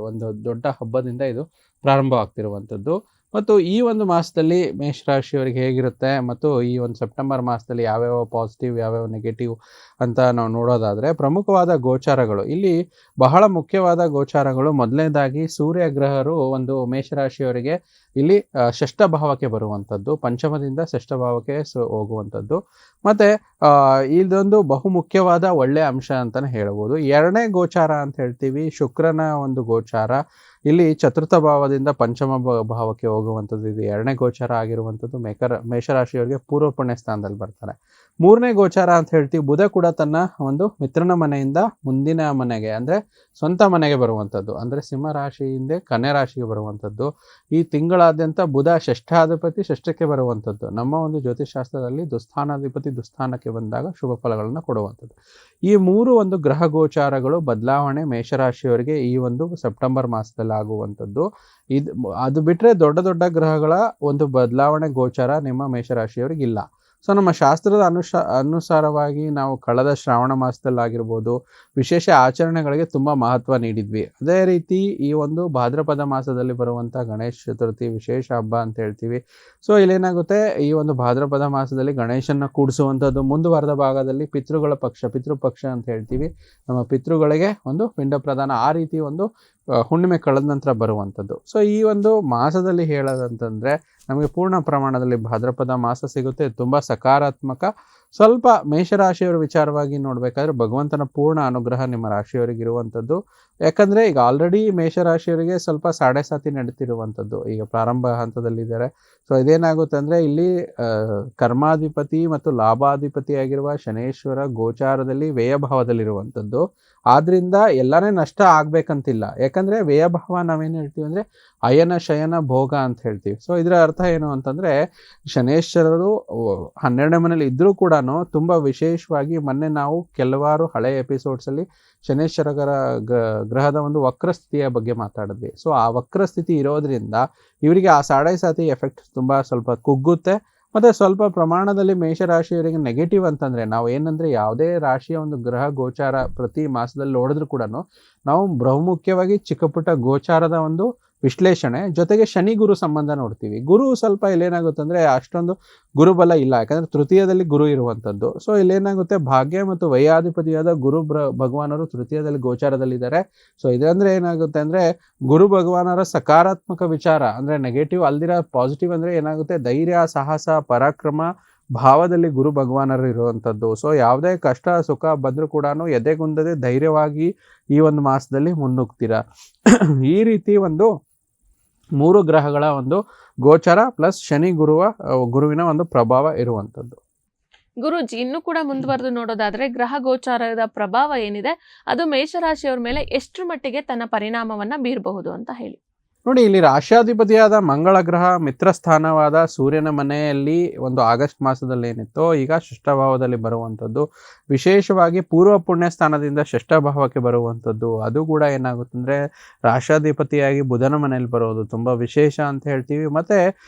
Speaker 2: ಒಂದು ದೊಡ್ಡ ಹಬ್ಬದಿಂದ ಇದು ಪ್ರಾರಂಭವಾಗ್ತಿರುವಂಥದ್ದು. ಮತ್ತು ಈ ಒಂದು ಮಾಸದಲ್ಲಿ ಮೇಷರಾಶಿಯವರಿಗೆ ಹೇಗಿರುತ್ತೆ ಮತ್ತು ಈ ಒಂದು ಸೆಪ್ಟೆಂಬರ್ ಮಾಸದಲ್ಲಿ ಯಾವ್ಯಾವ ಪಾಸಿಟಿವ್ ಯಾವ್ಯಾವ ನೆಗೆಟಿವ್ ಅಂತ ನಾವು ನೋಡೋದಾದರೆ, ಪ್ರಮುಖವಾದ ಗೋಚಾರಗಳು ಇಲ್ಲಿ ಬಹಳ ಮುಖ್ಯವಾದ ಗೋಚಾರಗಳು. ಮೊದಲನೇದಾಗಿ ಸೂರ್ಯ ಗ್ರಹರು ಒಂದು ಮೇಷರಾಶಿಯವರಿಗೆ ಇಲ್ಲಿ ಷಷ್ಠ ಭಾವಕ್ಕೆ ಬರುವಂಥದ್ದು, ಪಂಚಮದಿಂದ ಷಷ್ಠ ಭಾವಕ್ಕೆ ಹೋಗುವಂಥದ್ದು. ಮತ್ತು ಇದೊಂದು ಬಹುಮುಖ್ಯವಾದ ಒಳ್ಳೆಯ ಅಂಶ ಅಂತಲೇ ಹೇಳ್ಬೋದು. ಎರಡನೇ ಗೋಚಾರ ಅಂತ ಹೇಳ್ತೀವಿ, ಶುಕ್ರನ ಒಂದು ಗೋಚಾರ ಇಲ್ಲಿ ಚತುರ್ಥ ಭಾವದಿಂದ ಪಂಚಮ ಭಾವಕ್ಕೆ ಹೋಗುವಂಥದ್ದು. ಇದು ಎರಡನೇ ಗೋಚಾರ ಆಗಿರುವಂಥದ್ದು. ಮೇಷರಾಶಿಯವರಿಗೆ ಪೂರ್ವ ಪುಣ್ಯ ಸ್ಥಾನದಲ್ಲಿ ಬರ್ತಾರೆ. ಮೂರನೇ ಗೋಚಾರ ಅಂತ ಹೇಳ್ತೀವಿ, ಬುಧ ಕೂಡ ತನ್ನ ಒಂದು ಮಿತ್ರನ ಮನೆಯಿಂದ ಮುಂದಿನ ಮನೆಗೆ ಅಂದರೆ ಸ್ವಂತ ಮನೆಗೆ ಬರುವಂಥದ್ದು, ಅಂದರೆ ಸಿಂಹ ರಾಶಿಯಿಂದ ಕನ್ಯಾ ರಾಶಿಗೆ ಬರುವಂಥದ್ದು. ಈ ತಿಂಗಳಾದ್ಯಂತ ಬುಧ ಷಷ್ಠಾಧಿಪತಿ ಷಷ್ಠಕ್ಕೆ ಬರುವಂಥದ್ದು. ನಮ್ಮ ಒಂದು ಜ್ಯೋತಿಷಾಸ್ತ್ರದಲ್ಲಿ ದುಸ್ಥಾನಾಧಿಪತಿ ದುಸ್ಥಾನಕ್ಕೆ ಬಂದಾಗ ಶುಭ ಫಲಗಳನ್ನು ಕೊಡುವಂಥದ್ದು. ಈ ಮೂರು ಒಂದು ಗ್ರಹ ಗೋಚಾರಗಳು ಬದಲಾವಣೆ ಮೇಷರಾಶಿಯವರಿಗೆ ಈ ಒಂದು ಸೆಪ್ಟೆಂಬರ್ ಮಾಸದಲ್ಲಿ ಆಗುವಂಥದ್ದು. ಅದು ಬಿಟ್ಟರೆ ದೊಡ್ಡ ದೊಡ್ಡ ಗ್ರಹಗಳ ಒಂದು ಬದಲಾವಣೆ ಗೋಚಾರ ನಿಮ್ಮ ಮೇಷರಾಶಿಯವರಿಗೆ ಇಲ್ಲ. ಸೊ ನಮ್ಮ ಶಾಸ್ತ್ರದ ಅನುಸಾರವಾಗಿ ನಾವು ಕಳೆದ ಶ್ರಾವಣ ಮಾಸದಲ್ಲಾಗಿರ್ಬೋದು ವಿಶೇಷ ಆಚರಣೆಗಳಿಗೆ ತುಂಬ ಮಹತ್ವ ನೀಡಿದ್ವಿ. ಅದೇ ರೀತಿ ಈ ಒಂದು ಭಾದ್ರಪದ ಮಾಸದಲ್ಲಿ ಬರುವಂಥ ಗಣೇಶ ಚತುರ್ಥಿ ವಿಶೇಷ ಹಬ್ಬ ಅಂತ ಹೇಳ್ತೀವಿ. ಸೊ ಇಲ್ಲೇನಾಗುತ್ತೆ, ಈ ಒಂದು ಭಾದ್ರಪದ ಮಾಸದಲ್ಲಿ ಗಣೇಶನ ಕೂಡಿಸುವಂಥದ್ದು, ಮುಂದುವರೆದ ಭಾಗದಲ್ಲಿ ಪಿತೃಪಕ್ಷ ಅಂತ ಹೇಳ್ತೀವಿ, ನಮ್ಮ ಪಿತೃಗಳಿಗೆ ಒಂದು ಪಿಂಡ ಪ್ರದಾನ, ಆ ರೀತಿ ಒಂದು ಹುಣ್ಣಿಮೆ ಕಳೆದ ನಂತರ ಬರುವಂಥದ್ದು. ಸೊ ಈ ಒಂದು ಮಾಸದಲ್ಲಿ ಹೇಳೋದಂತಂದರೆ ನಮಗೆ ಪೂರ್ಣ ಪ್ರಮಾಣದಲ್ಲಿ ಭಾದ್ರಪದ ಮಾಸ ಸಿಗುತ್ತೆ, ತುಂಬ ಸಕಾರಾತ್ಮಕ. ಸ್ವಲ್ಪ ಮೇಷರಾಶಿಯವರ ವಿಚಾರವಾಗಿ ನೋಡಬೇಕಾದ್ರೆ ಭಗವಂತನ ಪೂರ್ಣ ಅನುಗ್ರಹ ನಿಮ್ಮ ರಾಶಿಯವರಿಗೆ ಇರುವಂಥದ್ದು. ಯಾಕಂದರೆ ಈಗ ಆಲ್ರೆಡಿ ಮೇಷರಾಶಿಯವರಿಗೆ ಸ್ವಲ್ಪ ಸಾತಿ ನಡೀತಿರುವಂಥದ್ದು, ಈಗ ಪ್ರಾರಂಭ ಹಂತದಲ್ಲಿದ್ದಾರೆ. ಸೊ ಇದೇನಾಗುತ್ತೆ ಅಂದರೆ ಇಲ್ಲಿ ಕರ್ಮಾಧಿಪತಿ ಮತ್ತು ಲಾಭಾಧಿಪತಿ ಆಗಿರುವ ಶನೇಶ್ವರ ಗೋಚಾರದಲ್ಲಿ ವ್ಯಯಭಾವದಲ್ಲಿರುವಂಥದ್ದು. ಆದ್ದರಿಂದ ಎಲ್ಲನೇ ನಷ್ಟ ಆಗ್ಬೇಕಂತಿಲ್ಲ. ಯಾಕಂದರೆ ವ್ಯಯಭಾವ ನಾವೇನು ಹೇಳ್ತೀವಿ ಅಂದರೆ ಅಯನ ಶಯನ ಭೋಗ ಅಂತ ಹೇಳ್ತೀವಿ. ಸೊ ಇದರ ಅರ್ಥ ಏನು ಅಂತಂದರೆ ಶನೇಶ್ವರರು 12ನೇ ಮನೇಲಿ ಇದ್ದರೂ ಕೂಡ ತುಂಬ ವಿಶೇಷವಾಗಿ ಮೊನ್ನೆ ನಾವು ಕೆಲವಾರು ಹಳೆಯ ಎಪಿಸೋಡ್ಸಲ್ಲಿ ಶನೇಶ್ವರ ಗ್ರಹದ ಒಂದು ವಕ್ರಸ್ಥಿತಿಯ ಬಗ್ಗೆ ಮಾತಾಡಿದ್ವಿ. ಸೊ ಆ ವಕ್ರಸ್ಥಿತಿ ಇರೋದ್ರಿಂದ ಇವರಿಗೆ ಆ ಸಾತಿ ಎಫೆಕ್ಟ್ ತುಂಬ ಸ್ವಲ್ಪ ಕುಗ್ಗುತ್ತೆ. ಮತ್ತು ಸ್ವಲ್ಪ ಪ್ರಮಾಣದಲ್ಲಿ ಮೇಷರಾಶಿಯವರಿಗೆ ನೆಗೆಟಿವ್ ಅಂತಂದರೆ ನಾವು ಏನಂದರೆ ಯಾವುದೇ ರಾಶಿಯ ಒಂದು ಗ್ರಹ ಗೋಚಾರ ಪ್ರತಿ ಮಾಸದಲ್ಲಿ ನೋಡಿದ್ರು ಕೂಡ ನಾವು ಬಹುಮುಖ್ಯವಾಗಿ ಚಿಕ್ಕ ಪುಟ್ಟ ಗೋಚಾರದ ಒಂದು ವಿಶ್ಲೇಷಣೆ ಜೊತೆಗೆ ಶನಿ ಗುರು ಸಂಬಂಧ ನೋಡ್ತೀವಿ. ಗುರು ಸ್ವಲ್ಪ ಇಲ್ಲೇನಾಗುತ್ತೆ ಅಂದರೆ ಅಷ್ಟೊಂದು ಗುರುಬಲ ಇಲ್ಲ, ಯಾಕಂದರೆ ತೃತೀಯದಲ್ಲಿ ಗುರು ಇರುವಂಥದ್ದು. ಸೊ ಇಲ್ಲೇನಾಗುತ್ತೆ, ಭಾಗ್ಯ ಮತ್ತು ವೈಯಾಧಿಪತಿಯಾದ ಗುರು ಭಗವಾನರು ತೃತೀಯದಲ್ಲಿ ಗೋಚಾರದಲ್ಲಿದ್ದಾರೆ. ಸೊ ಇದಂದರೆ ಏನಾಗುತ್ತೆ ಅಂದರೆ ಗುರು ಭಗವಾನರ ಸಕಾರಾತ್ಮಕ ವಿಚಾರ, ಅಂದರೆ ನೆಗೆಟಿವ್ ಅಲ್ದಿರ ಪಾಸಿಟಿವ್ ಅಂದರೆ ಏನಾಗುತ್ತೆ, ಧೈರ್ಯ ಸಾಹಸ ಪರಾಕ್ರಮ ಭಾವದಲ್ಲಿ ಗುರು ಭಗವಾನರು ಇರುವಂಥದ್ದು. ಸೊ ಯಾವುದೇ ಕಷ್ಟ ಸುಖ ಬಂದರೂ ಕೂಡ ಎದೆಗುಂದದೆ ಧೈರ್ಯವಾಗಿ ಈ ಒಂದು ಮಾಸದಲ್ಲಿ ಮುನ್ನುಗ್ತೀರಾ. ಈ ರೀತಿ ಒಂದು 3 ಗ್ರಹಗಳ ಒಂದು ಗೋಚಾರ ಪ್ಲಸ್ ಶನಿ ಗುರುವಿನ ಒಂದು ಪ್ರಭಾವ ಇರುವಂಥದ್ದು.
Speaker 1: ಗುರುಜಿ, ಇನ್ನು ಕೂಡ ಮುಂದುವರೆದು ನೋಡೋದಾದ್ರೆ ಗ್ರಹ ಗೋಚಾರದ ಪ್ರಭಾವ ಏನಿದೆ ಅದು ಮೇಷರಾಶಿಯವರ ಮೇಲೆ ಎಷ್ಟರ ಮಟ್ಟಿಗೆ ತನ್ನ ಪರಿಣಾಮವನ್ನ ಬೀರಬಹುದು ಅಂತ ಹೇಳಿ?
Speaker 2: ನೋಡಿ, ಇಲ್ಲಿ ರಾಶ್ಯಾಧಿಪತಿಯಾದ ಮಂಗಳ ಗ್ರಹ ಮಿತ್ರ ಸ್ಥಾನವಾದ ಸೂರ್ಯನ ಮನೆಯಲ್ಲಿ ಒಂದು ಆಗಸ್ಟ್ ಮಾಸದಲ್ಲಿ ಏನಿತ್ತೋ ಈಗ ಷಷ್ಠಭಾವದಲ್ಲಿ ಬರುವಂಥದ್ದು, ವಿಶೇಷವಾಗಿ ಪೂರ್ವ ಪುಣ್ಯ ಸ್ಥಾನದಿಂದ ಷಷ್ಠಭಾವಕ್ಕೆ ಬರುವಂಥದ್ದು, ಅದು ಕೂಡ ಏನಾಗುತ್ತಂದ್ರೆ ರಾಶ್ಯಾಧಿಪತಿಯಾಗಿ ಬುಧನ ಮನೆಯಲ್ಲಿ ಬರೋದು ತುಂಬಾ ವಿಶೇಷ ಅಂತ ಹೇಳ್ತೀವಿ. ಮತ್ತೆ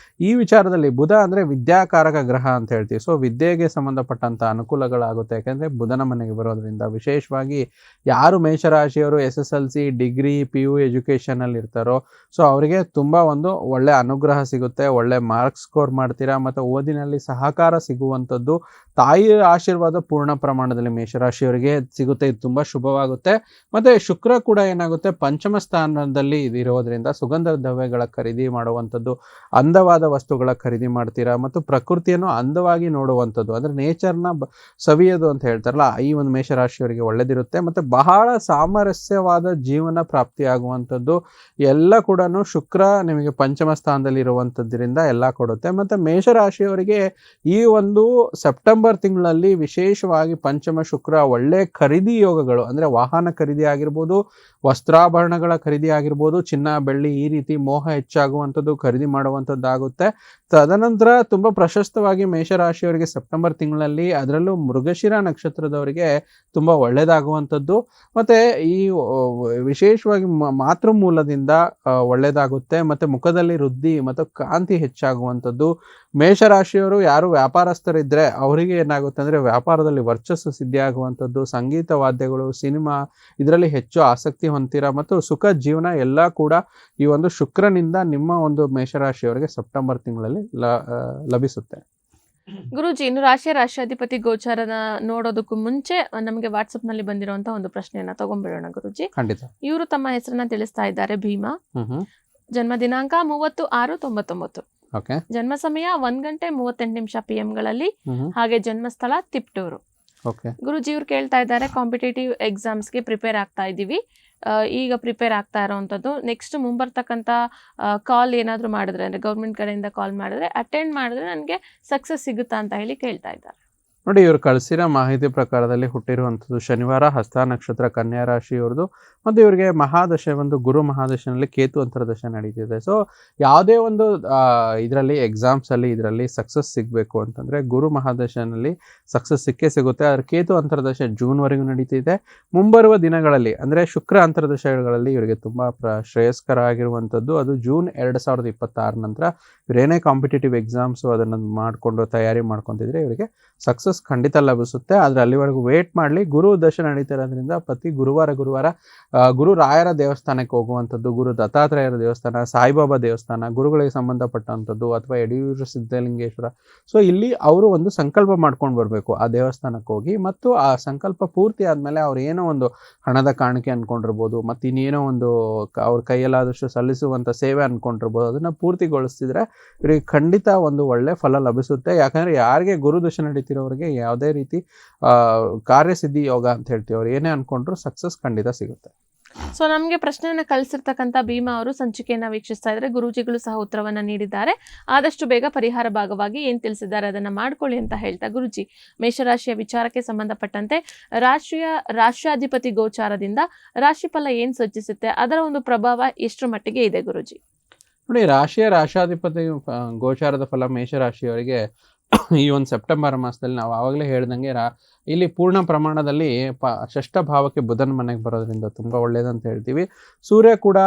Speaker 2: ಈ ವಿಚಾರದಲ್ಲಿ ಬುಧ ಅಂದ್ರೆ ವಿದ್ಯಾಕಾರಕ ಗ್ರಹ ಅಂತ ಹೇಳ್ತೀವಿ. ಸೊ ವಿದ್ಯೆಗೆ ಸಂಬಂಧಪಟ್ಟಂತ ಅನುಕೂಲಗಳಾಗುತ್ತೆ, ಯಾಕಂದ್ರೆ ಬುಧನ ಮನೆಗೆ ಬರೋದ್ರಿಂದ. ವಿಶೇಷವಾಗಿ ಯಾರು ಮೇಷರಾಶಿಯವರು SSLC, ಡಿಗ್ರಿ, PU ಎಜುಕೇಶನ್ ಅಲ್ಲಿ ಇರ್ತಾರೋ, ಸೊ ಅವರಿಗೆ ತುಂಬ ಒಂದು ಒಳ್ಳೆ ಅನುಗ್ರಹ ಸಿಗುತ್ತೆ, ಒಳ್ಳೆ ಮಾರ್ಕ್ಸ್ ಸ್ಕೋರ್ ಮಾಡ್ತೀರಾ, ಮತ್ತು ಓದಿನಲ್ಲಿ ಸಹಕಾರ ಸಿಗುವಂಥದ್ದು, ತಾಯಿಯ ಆಶೀರ್ವಾದ ಪೂರ್ಣ ಪ್ರಮಾಣದಲ್ಲಿ ಮೇಷರಾಶಿಯವರಿಗೆ ಸಿಗುತ್ತೆ. ಇದು ತುಂಬ ಶುಭವಾಗುತ್ತೆ. ಮತ್ತು ಶುಕ್ರ ಕೂಡ ಏನಾಗುತ್ತೆ ಪಂಚಮ ಸ್ಥಾನದಲ್ಲಿ ಇರೋದ್ರಿಂದ ಸುಗಂಧ ದ್ರವ್ಯಗಳ ಖರೀದಿ ಮಾಡುವಂಥದ್ದು, ಅಂದವಾದ ವಸ್ತುಗಳ ಖರೀದಿ ಮಾಡ್ತೀರಾ, ಮತ್ತು ಪ್ರಕೃತಿಯನ್ನು ಅಂದವಾಗಿ ನೋಡುವಂಥದ್ದು, ಅಂದರೆ ನೇಚರ್ನ ಸವಿಯೋದು ಅಂತ ಹೇಳ್ತಾರಲ್ಲ, ಈ ಒಂದು ಮೇಷರಾಶಿಯವರಿಗೆ ಒಳ್ಳೆದಿರುತ್ತೆ. ಮತ್ತು ಬಹಳ ಸಾಮರಸ್ಯವಾದ ಜೀವನ ಪ್ರಾಪ್ತಿಯಾಗುವಂಥದ್ದು ಎಲ್ಲ ಕೂಡ ಶುಕ್ರ ನಿಮಗೆ ಪಂಚಮ ಸ್ಥಾನದಲ್ಲಿ ಇರುವಂಥದ್ರಿಂದ ಎಲ್ಲ ಕೊಡುತ್ತೆ. ಮತ್ತು ಮೇಷರಾಶಿಯವರಿಗೆ ಈ ಒಂದು ಸೆಪ್ಟೆಂಬರ್ ತಿಂಗಳಲ್ಲಿ ವಿಶೇಷವಾಗಿ ಪಂಚಮ ಶುಕ್ರ ಒಳ್ಳೆ ಖರೀದಿ ಯೋಗಗಳು, ಅಂದರೆ ವಾಹನ ಖರೀದಿ ಆಗಿರ್ಬೋದು, ವಸ್ತ್ರಾಭರಣಗಳ ಖರೀದಿ ಆಗಿರ್ಬೋದು, ಚಿನ್ನ ಬೆಳ್ಳಿ ಈ ರೀತಿ ಮೋಹ ಹೆಚ್ಚಾಗುವಂಥದ್ದು, ಖರೀದಿ ಮಾಡುವಂಥದ್ದಾಗುತ್ತೆ. ತದನಂತರ ತುಂಬ ಪ್ರಶಸ್ತವಾಗಿ ಮೇಷರಾಶಿಯವರಿಗೆ ಸೆಪ್ಟೆಂಬರ್ ತಿಂಗಳಲ್ಲಿ, ಅದರಲ್ಲೂ ಮೃಗಶಿರ ನಕ್ಷತ್ರದವರಿಗೆ ತುಂಬ ಒಳ್ಳೆಯದಾಗುವಂಥದ್ದು. ಮತ್ತು ಈ ವಿಶೇಷವಾಗಿ ಮಾತೃಮೂಲದಿಂದ ಒಳ್ಳೆಯದಾಗುತ್ತೆ. ಮತ್ತು ಮುಖದಲ್ಲಿ ವೃದ್ಧಿ ಮತ್ತು ಕಾಂತಿ ಹೆಚ್ಚಾಗುವಂಥದ್ದು. ಮೇಷರಾಶಿಯವರು ಯಾರು ವ್ಯಾಪಾರಸ್ಥರಿದ್ದರೆ ಅವರಿಗೆ ಏನಾಗುತ್ತೆ ಅಂದರೆ ವ್ಯಾಪಾರದಲ್ಲಿ ವರ್ಚಸ್ಸು ಸಿದ್ಧಿಯಾಗುವಂಥದ್ದು, ಸಂಗೀತ ವಾದ್ಯಗಳು, ಸಿನಿಮಾ ಇದರಲ್ಲಿ ಹೆಚ್ಚು ಆಸಕ್ತಿ ಹೊಂದಿರ, ಮತ್ತು ಸುಖ ಜೀವನ ಎಲ್ಲ ಕೂಡ ಈ ಒಂದು ಶುಕ್ರನಿಂದ ನಿಮ್ಮ ಒಂದು ಮೇಷರಾಶಿಯವರಿಗೆ ಸೆಪ್ಟೆಂಬರ್ ತಿಂಗಳಲ್ಲಿ ಲಭಿಸುತ್ತೆ.
Speaker 1: ಗುರುಜಿ, ಇನ್ನು ರಾಶ್ಯಾಧಿಪತಿ ಗೋಚಾರನ ನೋಡೋದಕ್ಕೂ ಮುಂಚೆ ನಮಗೆ ವಾಟ್ಸಪ್ ನಲ್ಲಿ ಬಂದಿರುವಂತ ಒಂದು ಪ್ರಶ್ನೆಯನ್ನ ತಗೊಂಡ್ಬಿಡೋಣ ಗುರುಜಿ.
Speaker 2: ಖಂಡಿತ.
Speaker 1: ಇವರು ತಮ್ಮ ಹೆಸರನ್ನ ತಿಳಿಸ್ತಾ ಇದ್ದಾರೆ, ಭೀಮಾ. ಜನ್ಮ ದಿನಾಂಕ 30/6/99. ಜನ್ಮ ಸಮಯ 1:38 PM ಗಳಲ್ಲಿ, ಹಾಗೆ ಜನ್ಮ ಸ್ಥಳ ತಿಪ್ಟೂರು. ಗುರುಜಿ ಇವ್ರು ಕೇಳ್ತಾ ಇದ್ದಾರೆ, ಕಾಂಪಿಟೇಟಿವ್ ಎಕ್ಸಾಮ್ಸ್ಗೆ ಪ್ರಿಪೇರ್ ಆಗ್ತಾ ಇದ್ದೀವಿ, ಈಗ ಪ್ರಿಪೇರ್ ಆಗ್ತಾ ಇರೋವಂಥದ್ದು, ನೆಕ್ಸ್ಟ್ ಮುಂಬರ್ತಕ್ಕಂಥ ಕಾಲ್ ಏನಾದರೂ ಮಾಡಿದ್ರೆ, ಅಂದರೆ ಗೌರ್ಮೆಂಟ್ ಕಡೆಯಿಂದ ಕಾಲ್ ಮಾಡಿದ್ರೆ ಅಟೆಂಡ್ ಮಾಡಿದ್ರೆ ನನಗೆ ಸಕ್ಸಸ್ ಸಿಗುತ್ತಾ ಅಂತ ಹೇಳಿ ಕೇಳ್ತಾ ಇದ್ದಾರೆ.
Speaker 2: ನೋಡಿ, ಇವರು ಕಳಿಸಿರೋ ಮಾಹಿತಿ ಪ್ರಕಾರದಲ್ಲಿ ಹುಟ್ಟಿರುವಂಥದ್ದು ಶನಿವಾರ, ಹಸ್ತ ನಕ್ಷತ್ರ, ಕನ್ಯಾ ರಾಶಿಯವ್ರದ್ದು. ಮತ್ತು ಇವರಿಗೆ ಮಹಾದಶೆ ಒಂದು ಗುರು ಮಹಾದಶೆನಲ್ಲಿ ಕೇತು ಅಂತರದಶ ನಡೀತಿದೆ. ಸೊ ಯಾವುದೇ ಒಂದು ಇದರಲ್ಲಿ ಎಕ್ಸಾಮ್ಸಲ್ಲಿ ಇದರಲ್ಲಿ ಸಕ್ಸಸ್ ಸಿಗಬೇಕು ಅಂತಂದರೆ ಗುರು ಮಹಾದಶೆನಲ್ಲಿ ಸಕ್ಸಸ್ ಸಿಕ್ಕೇ ಸಿಗುತ್ತೆ. ಆದರೆ ಕೇತು ಅಂತರದಶೆ ಜೂನ್ವರೆಗೂ ನಡೀತಿದೆ. ಮುಂಬರುವ ದಿನಗಳಲ್ಲಿ ಅಂದರೆ ಶುಕ್ರ ಅಂತರದಶೆಗಳಲ್ಲಿ ಇವರಿಗೆ ತುಂಬ ಶ್ರೇಯಸ್ಕರ ಆಗಿರುವಂಥದ್ದು. ಅದು ಜೂನ್ 2026 ನಂತರ ಇವರೇನೇ ಕಾಂಪಿಟೇಟಿವ್ ಎಕ್ಸಾಮ್ಸು ಅದನ್ನು ಮಾಡಿಕೊಂಡು ತಯಾರಿ ಮಾಡ್ಕೊತಿದ್ರೆ ಇವರಿಗೆ ಸಕ್ಸಸ್ ಖಂಡಿತ ಲಭಿಸುತ್ತೆ. ಆದರೆ ಅಲ್ಲಿವರೆಗೂ ವೇಟ್ ಮಾಡಲಿ. ಗುರು ದಶೆ ನಡೀತಿರೋದ್ರಿಂದ ಪ್ರತಿ ಗುರುವಾರ ಗುರು ರಾಯರ ದೇವಸ್ಥಾನಕ್ಕೆ ಹೋಗುವಂಥದ್ದು, ಗುರು ದತ್ತಾತ್ರೇಯರ ದೇವಸ್ಥಾನ, ಸಾಯಿಬಾಬಾ ದೇವಸ್ಥಾನ, ಗುರುಗಳಿಗೆ ಸಂಬಂಧಪಟ್ಟಂಥದ್ದು, ಅಥವಾ ಯಡಿಯೂರು ಸಿದ್ಧಲಿಂಗೇಶ್ವರ, ಸೊ ಇಲ್ಲಿ ಅವರು ಒಂದು ಸಂಕಲ್ಪ ಮಾಡ್ಕೊಂಡು ಬರಬೇಕು ಆ ದೇವಸ್ಥಾನಕ್ಕೆ ಹೋಗಿ. ಮತ್ತು ಆ ಸಂಕಲ್ಪ ಪೂರ್ತಿ ಆದಮೇಲೆ ಅವ್ರು ಏನೋ ಒಂದು ಹಣದ ಕಾಣಿಕೆ ಅಂದ್ಕೊಂಡಿರ್ಬೋದು, ಮತ್ತು ಇನ್ನೇನೋ ಒಂದು ಅವ್ರ ಕೈಯಲ್ಲಾದಷ್ಟು ಸಲ್ಲಿಸುವಂಥ ಸೇವೆ ಅಂದ್ಕೊಂಡಿರ್ಬೋದು, ಅದನ್ನು ಪೂರ್ತಿಗೊಳಿಸ್ತಿದ್ರೆ ಇವರಿಗೆ ಖಂಡಿತ ಒಂದು ಒಳ್ಳೆ ಫಲ ಲಭಿಸುತ್ತೆ. ಯಾಕಂದರೆ ಯಾರಿಗೆ ಗುರುದಶೆ ನಡೀತಿರೋರಿಗೆ ಯಾವುದೇ ರೀತಿ ಕಾರ್ಯಸಿದ್ಧಿ ಯೋಗ ಅಂತ ಹೇಳ್ತೀವಿ, ಅವ್ರು ಏನೇ ಅನ್ಕೊಂಡ್ರು ಸಕ್ಸಸ್ ಖಂಡಿತ ಸಿಗುತ್ತೆ.
Speaker 1: ಸೊ ನಮಗೆ ಪ್ರಶ್ನೆಯನ್ನ ಕಳಿಸಿರ್ತಕ್ಕಂಥ ಭೀಮಾ ಅವರು ಸಂಚಿಕೆಯನ್ನ ವೀಕ್ಷಿಸ್ತಾ ಇದ್ರೆ, ಗುರೂಜಿಗಳು ಸಹ ಉತ್ತರವನ್ನ ನೀಡಿದ್ದಾರೆ. ಆದಷ್ಟು ಬೇಗ ಪರಿಹಾರ ಭಾಗವಾಗಿ ಏನ್ ತಿಳಿಸಿದ್ದಾರೆ ಅದನ್ನ ಮಾಡ್ಕೊಳ್ಳಿ ಅಂತ ಹೇಳ್ತಾ, ಗುರುಜಿ ಮೇಷರಾಶಿಯ ವಿಚಾರಕ್ಕೆ ಸಂಬಂಧಪಟ್ಟಂತೆ ರಾಶ್ಯಾಧಿಪತಿ ಗೋಚಾರದಿಂದ ರಾಶಿಫಲ ಏನ್ ಸೂಚಿಸುತ್ತೆ, ಅದರ ಒಂದು ಪ್ರಭಾವ ಎಷ್ಟು ಮಟ್ಟಿಗೆ ಇದೆ ಗುರುಜಿ?
Speaker 2: ನೋಡಿ, ರಾಶ್ಯಾಧಿಪತಿ ಗೋಚಾರದ ಫಲ ಮೇಷರಾಶಿಯವರಿಗೆ ಈ ಒಂದು ಸೆಪ್ಟೆಂಬರ್ ಮಾಸದಲ್ಲಿ ನಾವು ಆವಾಗಲೇ ಹೇಳ್ದಂಗೆ ಇಲ್ಲಿ ಪೂರ್ಣ ಪ್ರಮಾಣದಲ್ಲಿ ಷಷ್ಠ ಭಾವಕ್ಕೆ ಬುಧನ ಮನೆಗೆ ಬರೋದ್ರಿಂದ ತುಂಬ ಒಳ್ಳೆಯದಂತ ಹೇಳ್ತೀವಿ. ಸೂರ್ಯ ಕೂಡ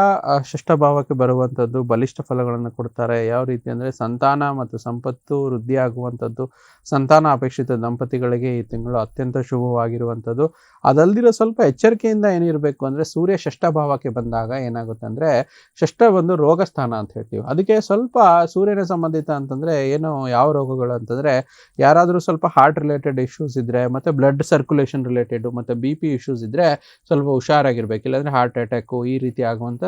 Speaker 2: ಷಷ್ಠ ಭಾವಕ್ಕೆ ಬರುವಂಥದ್ದು ಬಲಿಷ್ಠ ಫಲಗಳನ್ನು ಕೊಡ್ತಾರೆ. ಯಾವ ರೀತಿ ಅಂದರೆ ಸಂತಾನ ಮತ್ತು ಸಂಪತ್ತು ವೃದ್ಧಿ ಆಗುವಂಥದ್ದು, ಸಂತಾನ ಅಪೇಕ್ಷಿತ ದಂಪತಿಗಳಿಗೆ ಈ ತಿಂಗಳು ಅತ್ಯಂತ ಶುಭವಾಗಿರುವಂಥದ್ದು. ಅದಲ್ದಿರೋ ಸ್ವಲ್ಪ ಎಚ್ಚರಿಕೆಯಿಂದ ಏನಿರಬೇಕು ಅಂದರೆ, ಸೂರ್ಯ ಷಷ್ಠ ಭಾವಕ್ಕೆ ಬಂದಾಗ ಏನಾಗುತ್ತೆ ಅಂದರೆ, ಷಷ್ಠ ಒಂದು ರೋಗ ಸ್ಥಾನ ಅಂತ ಹೇಳ್ತೀವಿ. ಅದಕ್ಕೆ ಸ್ವಲ್ಪ ಸೂರ್ಯನ ಸಂಬಂಧಿತ ಅಂತಂದರೆ ಏನು ಯಾವ ರೋಗಗಳು ಅಂತಂದರೆ, ಯಾರಾದರೂ ಸ್ವಲ್ಪ ಹಾರ್ಟ್ ರಿಲೇಟೆಡ್ ಇಶ್ಯೂಸ್ ಇದ್ದರೆ, ಮತ್ತು ಬ್ಲಡ್ ಸರ್ಕ್ಯುಲೇಷನ್ ರಿಲೇಟೆಡು, ಮತ್ತು BP ಇಶ್ಯೂಸ್ ಇದ್ದರೆ ಸ್ವಲ್ಪ ಹುಷಾರಾಗಿರ್ಬೇಕು. ಇಲ್ಲಾಂದರೆ ಹಾರ್ಟ್ ಅಟ್ಯಾಕು ಈ ರೀತಿ ಆಗುವಂಥ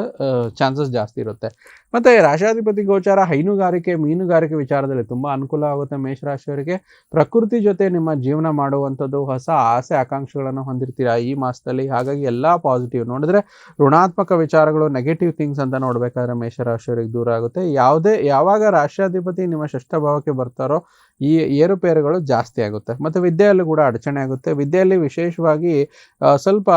Speaker 2: ಚಾನ್ಸಸ್ ಜಾಸ್ತಿ ಇರುತ್ತೆ. ಮತ್ತು ರಾಶಾಧಿಪತಿ ಗೋಚಾರ ಹೈನುಗಾರಿಕೆ, ಮೀನುಗಾರಿಕೆ ವಿಚಾರದಲ್ಲಿ ತುಂಬ ಅನುಕೂಲ ಆಗುತ್ತೆ ಮೇಷರಾಶಿಯವರಿಗೆ. ಪ್ರಕೃತಿ ಜೊತೆ ನಿಮ್ಮ ಜೀವನ ಮಾಡುವಂಥದ್ದು, ಹೊಸ ಆಸೆ ಆಕಾಂಕ್ಷೆಗಳನ್ನು ಹೊಂದಿರ್ತೀರಾ ಈ ಮಾಸದಲ್ಲಿ. ಹಾಗಾಗಿ ಎಲ್ಲ ಪಾಸಿಟಿವ್ ನೋಡಿದ್ರೆ, ಋಣಾತ್ಮಕ ವಿಚಾರಗಳು, ನೆಗೆಟಿವ್ ಥಿಂಗ್ಸ್ ಅಂತ ನೋಡಬೇಕಾದ್ರೆ ಮೇಷರಾಶಿಯವರಿಗೆ ದೂರ ಆಗುತ್ತೆ. ಯಾವಾಗ ರಾಶಾಧಿಪತಿ ನಿಮ್ಮ ಷಷ್ಠ ಭಾವಕ್ಕೆ ಬರ್ತಾರೋ, ಈ ಏರುಪೇರುಗಳು ಜಾಸ್ತಿ ಆಗುತ್ತೆ. ಮತ್ತು ವಿದ್ಯೆಯಲ್ಲೂ ಕೂಡ ಅಡಚಣೆ ಆಗುತ್ತೆ. ವಿದ್ಯೆಯಲ್ಲಿ ವಿಶೇಷವಾಗಿ ಸ್ವಲ್ಪ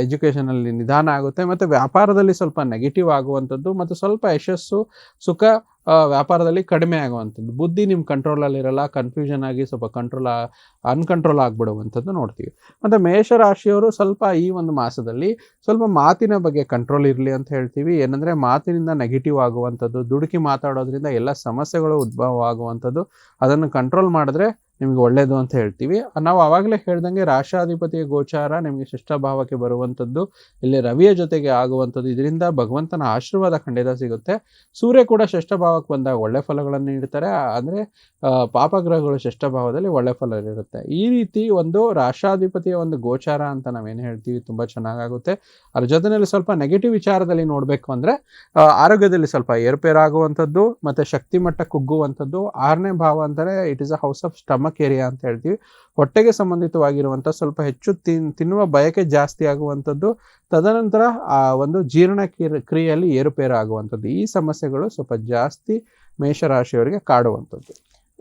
Speaker 2: ಎಜುಕೇಷನಲ್ಲಿ ನಿಧಾನ ಆಗುತ್ತೆ. ಮತ್ತು ವ್ಯಾಪಾರದಲ್ಲಿ ಸ್ವಲ್ಪ ನೆಗೆಟಿವ್ ಆಗುವಂಥದ್ದು ಮತ್ತು ಸ್ವಲ್ಪ ಯಶಸ್ಸು ಸುಖ ವ್ಯಾಪಾರದಲ್ಲಿ ಕಡಿಮೆ ಆಗುವಂಥದ್ದು. ಬುದ್ಧಿ ನಿಮ್ಮ ಕಂಟ್ರೋಲಲ್ಲಿರಲ್ಲ, ಕನ್ಫ್ಯೂಷನ್ ಆಗಿ ಸ್ವಲ್ಪ ಅನ್ಕಂಟ್ರೋಲ್ ಆಗಿಬಿಡುವಂಥದ್ದು ನೋಡ್ತೀವಿ. ಮತ್ತು ಮೇಷರಾಶಿಯವರು ಸ್ವಲ್ಪ ಈ ಒಂದು ಮಾಸದಲ್ಲಿ ಸ್ವಲ್ಪ ಮಾತಿನ ಬಗ್ಗೆ ಕಂಟ್ರೋಲ್ ಇರಲಿ ಅಂತ ಹೇಳ್ತೀವಿ. ಏನಂದರೆ ಮಾತಿನಿಂದ ನೆಗೆಟಿವ್ ಆಗುವಂಥದ್ದು, ದುಡುಕಿ ಮಾತಾಡೋದ್ರಿಂದ ಎಲ್ಲ ಸಮಸ್ಯೆಗಳು ಉದ್ಭವ ಆಗುವಂಥದ್ದು, ಅದನ್ನು ಕಂಟ್ರೋಲ್ ಮಾಡಿದ್ರೆ ನಿಮಗೆ ಒಳ್ಳೆಯದು ಅಂತ ಹೇಳ್ತೀವಿ. ನಾವು ಆವಾಗಲೇ ಹೇಳ್ದಂಗೆ ರಾಷ್ಟ್ರಾಧಿಪತಿಯ ಗೋಚಾರ ನಿಮಗೆ ಷಷ್ಠ ಭಾವಕ್ಕೆ ಬರುವಂಥದ್ದು, ಇಲ್ಲಿ ರವಿಯ ಜೊತೆಗೆ ಆಗುವಂಥದ್ದು. ಇದರಿಂದ ಭಗವಂತನ ಆಶೀರ್ವಾದ ಖಂಡಿತ ಸಿಗುತ್ತೆ. ಸೂರ್ಯ ಕೂಡ ಷಷ್ಠ ಭಾವಕ್ಕೆ ಬಂದಾಗ ಒಳ್ಳೆ ಫಲಗಳನ್ನು ನೀಡ್ತಾರೆ. ಅಂದರೆ ಪಾಪಗ್ರಹಗಳು ಷಷ್ಠ ಭಾವದಲ್ಲಿ ಒಳ್ಳೆ ಫಲ ಇರುತ್ತೆ. ಈ ರೀತಿ ಒಂದು ರಾಷ್ಟ್ರಾಧಿಪತಿಯ ಒಂದು ಗೋಚಾರ ಅಂತ ನಾವೇನು ಹೇಳ್ತೀವಿ ತುಂಬ ಚೆನ್ನಾಗಾಗುತ್ತೆ. ಅದ್ರ ಜೊತೆಯಲ್ಲಿ ಸ್ವಲ್ಪ ನೆಗೆಟಿವ್ ವಿಚಾರದಲ್ಲಿ ನೋಡಬೇಕು ಅಂದರೆ ಆರೋಗ್ಯದಲ್ಲಿ ಸ್ವಲ್ಪ ಏರುಪೇರಾಗುವಂಥದ್ದು ಮತ್ತು ಶಕ್ತಿ ಮಟ್ಟ ಕುಗ್ಗುವಂಥದ್ದು. 6ನೇ ಭಾವ ಅಂದರೆ it is a house of stomach area ಅಂತ ಹೇಳ್ತೀವಿ. ಹೊಟ್ಟೆಗೆ ಸಂಬಂಧಿತವಾಗಿರುವಂಥ ಸ್ವಲ್ಪ ಹೆಚ್ಚು ತಿನ್ನುವ ಬಯಕೆ ಜಾಸ್ತಿ ಆಗುವಂಥದ್ದು, ತದನಂತರ ಆ ಒಂದು ಜೀರ್ಣ ಕ್ರಿಯೆಯಲ್ಲಿ ಏರುಪೇರು ಆಗುವಂಥದ್ದು. ಈ ಸಮಸ್ಯೆಗಳು ಸ್ವಲ್ಪ ಜಾಸ್ತಿ ಮೇಷರಾಶಿಯವರಿಗೆ ಕಾಡುವಂಥದ್ದು.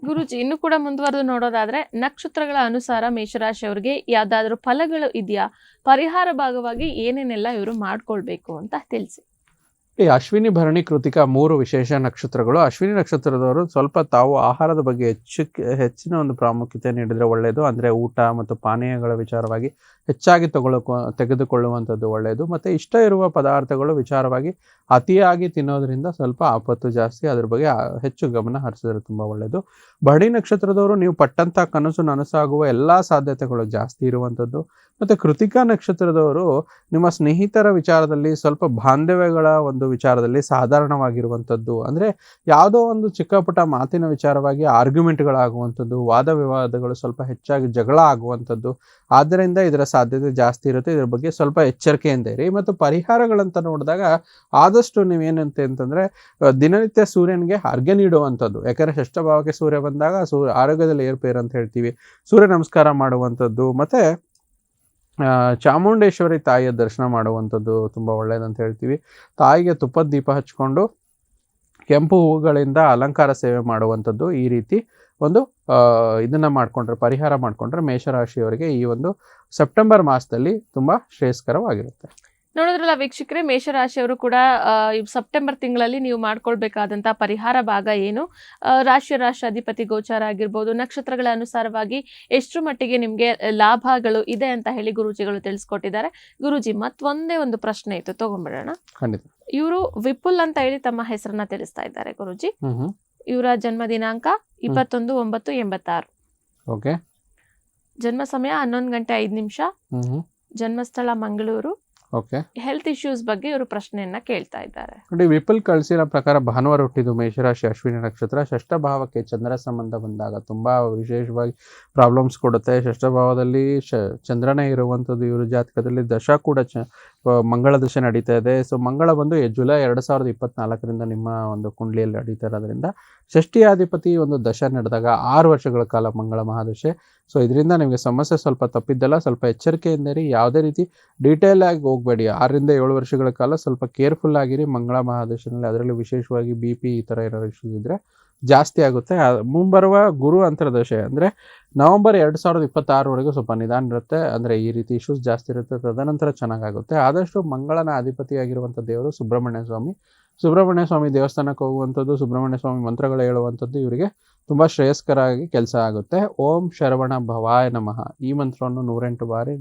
Speaker 1: ಗುರುಜಿ, ಇನ್ನು ಕೂಡ ಮುಂದುವರೆದು ನೋಡೋದಾದ್ರೆ ನಕ್ಷತ್ರಗಳ ಅನುಸಾರ ಮೇಷರಾಶಿಯವರಿಗೆ ಯಾವ್ದಾದ್ರು ಫಲಗಳು ಇದೆಯಾ? ಪರಿಹಾರ ಭಾಗವಾಗಿ ಏನೇನೆಲ್ಲ ಇವರು ಮಾಡ್ಕೊಳ್ಬೇಕು ಅಂತ ತಿಳಿಸಿ.
Speaker 2: ಈ ಅಶ್ವಿನಿ, ಭರಣಿ, ಕೃತಿಕ 3 ವಿಶೇಷ ನಕ್ಷತ್ರಗಳು. ಅಶ್ವಿನಿ ನಕ್ಷತ್ರದವರು ಸ್ವಲ್ಪ ತಾವು ಆಹಾರದ ಬಗ್ಗೆ ಹೆಚ್ಚಿನ ಒಂದು ಪ್ರಾಮುಖ್ಯತೆ ನೀಡಿದರೆ ಒಳ್ಳೆಯದು. ಅಂದರೆ ಊಟ ಮತ್ತು ಪಾನೀಯಗಳ ವಿಚಾರವಾಗಿ ಹೆಚ್ಚಾಗಿ ತೆಗೆದುಕೊಳ್ಳುವಂಥದ್ದು ಒಳ್ಳೆಯದು. ಮತ್ತು ಇಷ್ಟ ಇರುವ ಪದಾರ್ಥಗಳು ವಿಚಾರವಾಗಿ ಅತಿಯಾಗಿ ತಿನ್ನೋದ್ರಿಂದ ಸ್ವಲ್ಪ ಆಪತ್ತು ಜಾಸ್ತಿ. ಅದ್ರ ಬಗ್ಗೆ ಹೆಚ್ಚು ಗಮನ ಹರಿಸಿದ್ರೆ ತುಂಬ ಒಳ್ಳೆಯದು. ಭರಣಿ ನಕ್ಷತ್ರದವರು ನೀವು ಪಟ್ಟಂಥ ಕನಸು ನನಸಾಗುವ ಎಲ್ಲ ಸಾಧ್ಯತೆಗಳು ಜಾಸ್ತಿ ಇರುವಂಥದ್ದು. ಮತ್ತು ಕೃತಿಕಾ ನಕ್ಷತ್ರದವರು ನಿಮ್ಮ ಸ್ನೇಹಿತರ ವಿಚಾರದಲ್ಲಿ ಸ್ವಲ್ಪ ಬಾಂಧವ್ಯಗಳ ಒಂದು ವಿಚಾರದಲ್ಲಿ ಸಾಧಾರಣವಾಗಿರುವಂಥದ್ದು. ಅಂದರೆ ಯಾವುದೋ ಒಂದು ಚಿಕ್ಕ ಪುಟ್ಟ ಮಾತಿನ ವಿಚಾರವಾಗಿ ಆರ್ಗ್ಯುಮೆಂಟ್ಗಳಾಗುವಂಥದ್ದು, ವಾದ ವಿವಾದಗಳು ಸ್ವಲ್ಪ ಹೆಚ್ಚಾಗಿ ಜಗಳ ಆಗುವಂಥದ್ದು. ಆದ್ದರಿಂದ ಇದರ ಸಾಧ್ಯತೆ ಜಾಸ್ತಿ ಇರುತ್ತೆ. ಇದರ ಬಗ್ಗೆ ಸ್ವಲ್ಪ ಎಚ್ಚರಿಕೆಯಿಂದ ಇರಿ. ಮತ್ತು ಪರಿಹಾರಗಳಂತ ನೋಡಿದಾಗ ಆದಷ್ಟು ನೀವೇನಂತೆ ಅಂತಂದರೆ ದಿನನಿತ್ಯ ಸೂರ್ಯನಿಗೆ ಅರ್ಘ್ಯ ನೀಡುವಂಥದ್ದು. ಯಾಕಂದರೆ ಷಷ್ಠ ಭಾವಕ್ಕೆ ಸೂರ್ಯ ಬಂದಾಗ ಆರೋಗ್ಯದಲ್ಲಿ ಏರ್ಪೇರು ಅಂತ ಹೇಳ್ತೀವಿ. ಸೂರ್ಯ ನಮಸ್ಕಾರ ಮಾಡುವಂಥದ್ದು ಮತ್ತು ಚಾಮುಂಡೇಶ್ವರಿ ತಾಯಿಯ ದರ್ಶನ ಮಾಡುವಂಥದ್ದು ತುಂಬ ಒಳ್ಳೆಯದಂತ ಹೇಳ್ತೀವಿ. ತಾಯಿಗೆ ತುಪ್ಪದ ದೀಪ ಹಚ್ಕೊಂಡು ಕೆಂಪು ಹೂವುಗಳಿಂದ ಅಲಂಕಾರ ಸೇವೆ ಮಾಡುವಂಥದ್ದು. ಈ ರೀತಿ ಒಂದು ಇದನ್ನು ಮಾಡಿಕೊಂಡ್ರೆ, ಪರಿಹಾರ ಮಾಡಿಕೊಂಡ್ರೆ ಮೇಷರಾಶಿಯವರಿಗೆ ಈ ಒಂದು ಸೆಪ್ಟೆಂಬರ್ ಮಾಸದಲ್ಲಿ ತುಂಬ ಶ್ರೇಯಸ್ಕರವಾಗಿರುತ್ತೆ.
Speaker 1: ನೋಡಿದ್ರಲ್ಲ ವೀಕ್ಷಕರೇ, ಮೇಷರಾಶಿಯವರು ಕೂಡ ಸೆಪ್ಟೆಂಬರ್ ತಿಂಗಳಲ್ಲಿ ನೀವು ಮಾಡ್ಕೊಳ್ಬೇಕಾದಂಥ ಪರಿಹಾರ ಭಾಗ ಏನು, ರಾಷ್ಟ್ರಾಧಿಪತಿ ಗೋಚಾರ ಆಗಿರ್ಬೋದು, ನಕ್ಷತ್ರಗಳ ಅನುಸಾರವಾಗಿ ಎಷ್ಟು ಮಟ್ಟಿಗೆ ನಿಮಗೆ ಲಾಭಗಳು ಇದೆ ಅಂತ ಹೇಳಿ ಗುರೂಜಿಗಳು ತಿಳಿಸ್ಕೊಟ್ಟಿದ್ದಾರೆ. ಗುರೂಜಿ, ಮತ್ತೊಂದೇ ಒಂದು ಪ್ರಶ್ನೆ ಇತ್ತು, ತಗೊಂಡ್ಬಿಡೋಣ.
Speaker 2: ಖಂಡಿತ.
Speaker 1: ಇವರು ವಿಪುಲ್ ಅಂತ ಹೇಳಿ ತಮ್ಮ ಹೆಸರನ್ನ ತಿಳಿಸ್ತಾ ಇದ್ದಾರೆ ಗುರೂಜಿ. ಇವರ ಜನ್ಮ ದಿನಾಂಕ 21/9/86.
Speaker 2: ಓಕೆ.
Speaker 1: ಜನ್ಮ ಸಮಯ 11:05. ಜನ್ಮಸ್ಥಳ ಮಂಗಳೂರು.
Speaker 2: ಓಕೆ.
Speaker 1: ಹೆಲ್ತ್ ಇಶ್ಯೂಸ್ ಬಗ್ಗೆ ಇವರು ಪ್ರಶ್ನೆಯನ್ನ ಕೇಳ್ತಾ ಇದ್ದಾರೆ.
Speaker 2: ನೋಡಿ, ವಿಪುಲ್ ಕಳಿಸಿರೋ ಪ್ರಕಾರ ಭಾನುವಾರ ಹುಟ್ಟಿದ್ದು ಮೇಷರಾಶಿ, ಅಶ್ವಿನಿ ನಕ್ಷತ್ರ. ಷಷ್ಠ ಭಾವಕ್ಕೆ ಚಂದ್ರ ಸಂಬಂಧ ಬಂದಾಗ ತುಂಬಾ ವಿಶೇಷವಾಗಿ ಪ್ರಾಬ್ಲಮ್ಸ್ ಕೊಡುತ್ತೆ. ಷಷ್ಠ ಭಾವದಲ್ಲಿ ಚಂದ್ರನೇ ಇರುವಂಥದ್ದು. ಇವರು ಜಾತಕದಲ್ಲಿ ದಶ ಕೂಡ ಮಂಗಳ ದಶೆ ನಡೀತಾ ಇದೆ. ಸೊ ಮಂಗಳ ಬಂದು ಜುಲೈ 2024 ನಿಮ್ಮ ಒಂದು ಕುಂಡ್ಲಿಯಲ್ಲಿ ನಡೀತಾ ಇರೋದ್ರಿಂದ ಷಷ್ಠಿಯಾಧಿಪತಿ ಒಂದು ದಶ ನಡೆದಾಗ 6 ವರ್ಷಗಳ ಕಾಲ ಮಂಗಳ ಮಹಾದಶೆ. ಸೊ ಇದರಿಂದ ನಿಮಗೆ ಸಮಸ್ಯೆ ಸ್ವಲ್ಪ ತಪ್ಪಿದ್ದಲ್ಲ. ಸ್ವಲ್ಪ ಎಚ್ಚರಿಕೆಯಿಂದರಿ, ಯಾವುದೇ ರೀತಿ ಡೀಟೇಲ್ ಆಗಿ ಹೋಗಬೇಡಿ. 6ರಿಂದ 7 ವರ್ಷಗಳ ಕಾಲ ಸ್ವಲ್ಪ ಕೇರ್ಫುಲ್ ಆಗಿರಿ ಮಂಗಳ ಮಹಾದಶೆಯಲ್ಲಿ. ಅದರಲ್ಲಿ ವಿಶೇಷವಾಗಿ BP ಈ ಥರ ಏನಾದ್ರು ಇಶ್ಯೂಸ್ ಇದ್ದರೆ ಜಾಸ್ತಿ ಆಗುತ್ತೆ. ಮುಂಬರುವ ಗುರು ಅಂತರ್ದಶೆ ಅಂದರೆ ನವೆಂಬರ್ 2026ವರೆಗೂ ಸ್ವಲ್ಪ ನಿಧಾನ ಇರುತ್ತೆ. ಅಂದರೆ ಈ ರೀತಿ ಇಶ್ಯೂಸ್ ಜಾಸ್ತಿ ಇರುತ್ತೆ. ತದನಂತರ ಚೆನ್ನಾಗಾಗುತ್ತೆ. ಆದಷ್ಟು ಮಂಗಳನ ಅಧಿಪತಿಯಾಗಿರುವಂಥ ದೇವರು ಸುಬ್ರಹ್ಮಣ್ಯ ಸ್ವಾಮಿ. ಸುಬ್ರಹ್ಮಣ್ಯ ಸ್ವಾಮಿ ದೇವಸ್ಥಾನಕ್ಕೆ ಹೋಗುವಂಥದ್ದು, ಸುಬ್ರಹ್ಮಣ್ಯ ಸ್ವಾಮಿ ಮಂತ್ರಗಳು ಹೇಳುವಂಥದ್ದು ಇವರಿಗೆ ತುಂಬ ಶ್ರೇಯಸ್ಕರಾಗಿ ಕೆಲಸ ಆಗುತ್ತೆ. ಓಂ ಶರವಣ ಭವಾಯ ನಮಃ ಈ ಮಂತ್ರವನ್ನು 108 ಬಾರಿ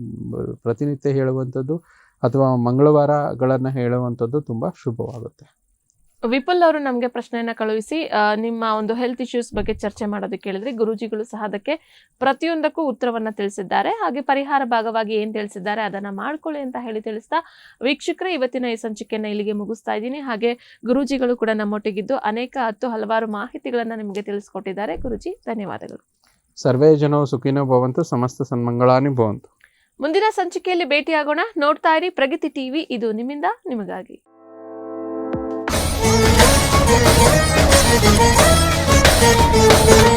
Speaker 2: ಪ್ರತಿನಿತ್ಯ ಹೇಳುವಂಥದ್ದು ಅಥವಾ ಮಂಗಳವಾರಗಳನ್ನು ಹೇಳುವಂಥದ್ದು ತುಂಬ ಶುಭವಾಗುತ್ತೆ.
Speaker 1: ವಿಪುಲ್ ಅವರು ನಮಗೆ ಪ್ರಶ್ನೆಯನ್ನ ಕಳುಹಿಸಿ ನಿಮ್ಮ ಒಂದು ಹೆಲ್ತ್ ಇಶ್ಯೂಸ್ ಬಗ್ಗೆ ಚರ್ಚೆ ಮಾಡೋದಕ್ಕೆ ಹೇಳಿದ್ರೆ, ಗುರೂಜಿಗಳು ಸಹ ಅದಕ್ಕೆ ಪ್ರತಿಯೊಂದಕ್ಕೂ ಉತ್ತರವನ್ನ ತಿಳಿಸಿದ್ದಾರೆ. ಹಾಗೆ ಪರಿಹಾರ ಭಾಗವಾಗಿ ಏನ್ ತಿಳಿಸಿದ್ದಾರೆ ಅದನ್ನ ಮಾಡ್ಕೊಳ್ಳಿ ಅಂತ ಹೇಳಿ ತಿಳಿಸ್ತಾ, ವೀಕ್ಷಕರೇ ಇವತ್ತಿನ ಈ ಸಂಚಿಕೆಯನ್ನ ಇಲ್ಲಿಗೆ ಮುಗಿಸ್ತಾ ಇದ್ದೀನಿ. ಹಾಗೆ ಗುರೂಜಿಗಳು ಕೂಡ ನಮ್ಮೊಟ್ಟಿಗಿದ್ದು ಅನೇಕ ಹಲವಾರು ಮಾಹಿತಿಗಳನ್ನ ನಿಮಗೆ ತಿಳಿಸ್ಕೊಟ್ಟಿದ್ದಾರೆ. ಗುರೂಜಿ, ಧನ್ಯವಾದಗಳು.
Speaker 2: ಸರ್ವೇ ಜನೋ ಸುಖಿನೋ ಭವಂತು, ಸಮಸ್ತ ಸನ್ಮಂಗಳಾನಿ ಭವಂತು.
Speaker 1: ಮುಂದಿನ ಸಂಚಿಕೆಯಲ್ಲಿ ಭೇಟಿಯಾಗೋಣ. ನೋಡ್ತಾ ಇರಿ ಪ್ರಗತಿ ಟಿವಿ, ಇದು ನಿಮ್ಮಿಂದ ನಿಮಗಾಗಿ.
Speaker 3: Thank you.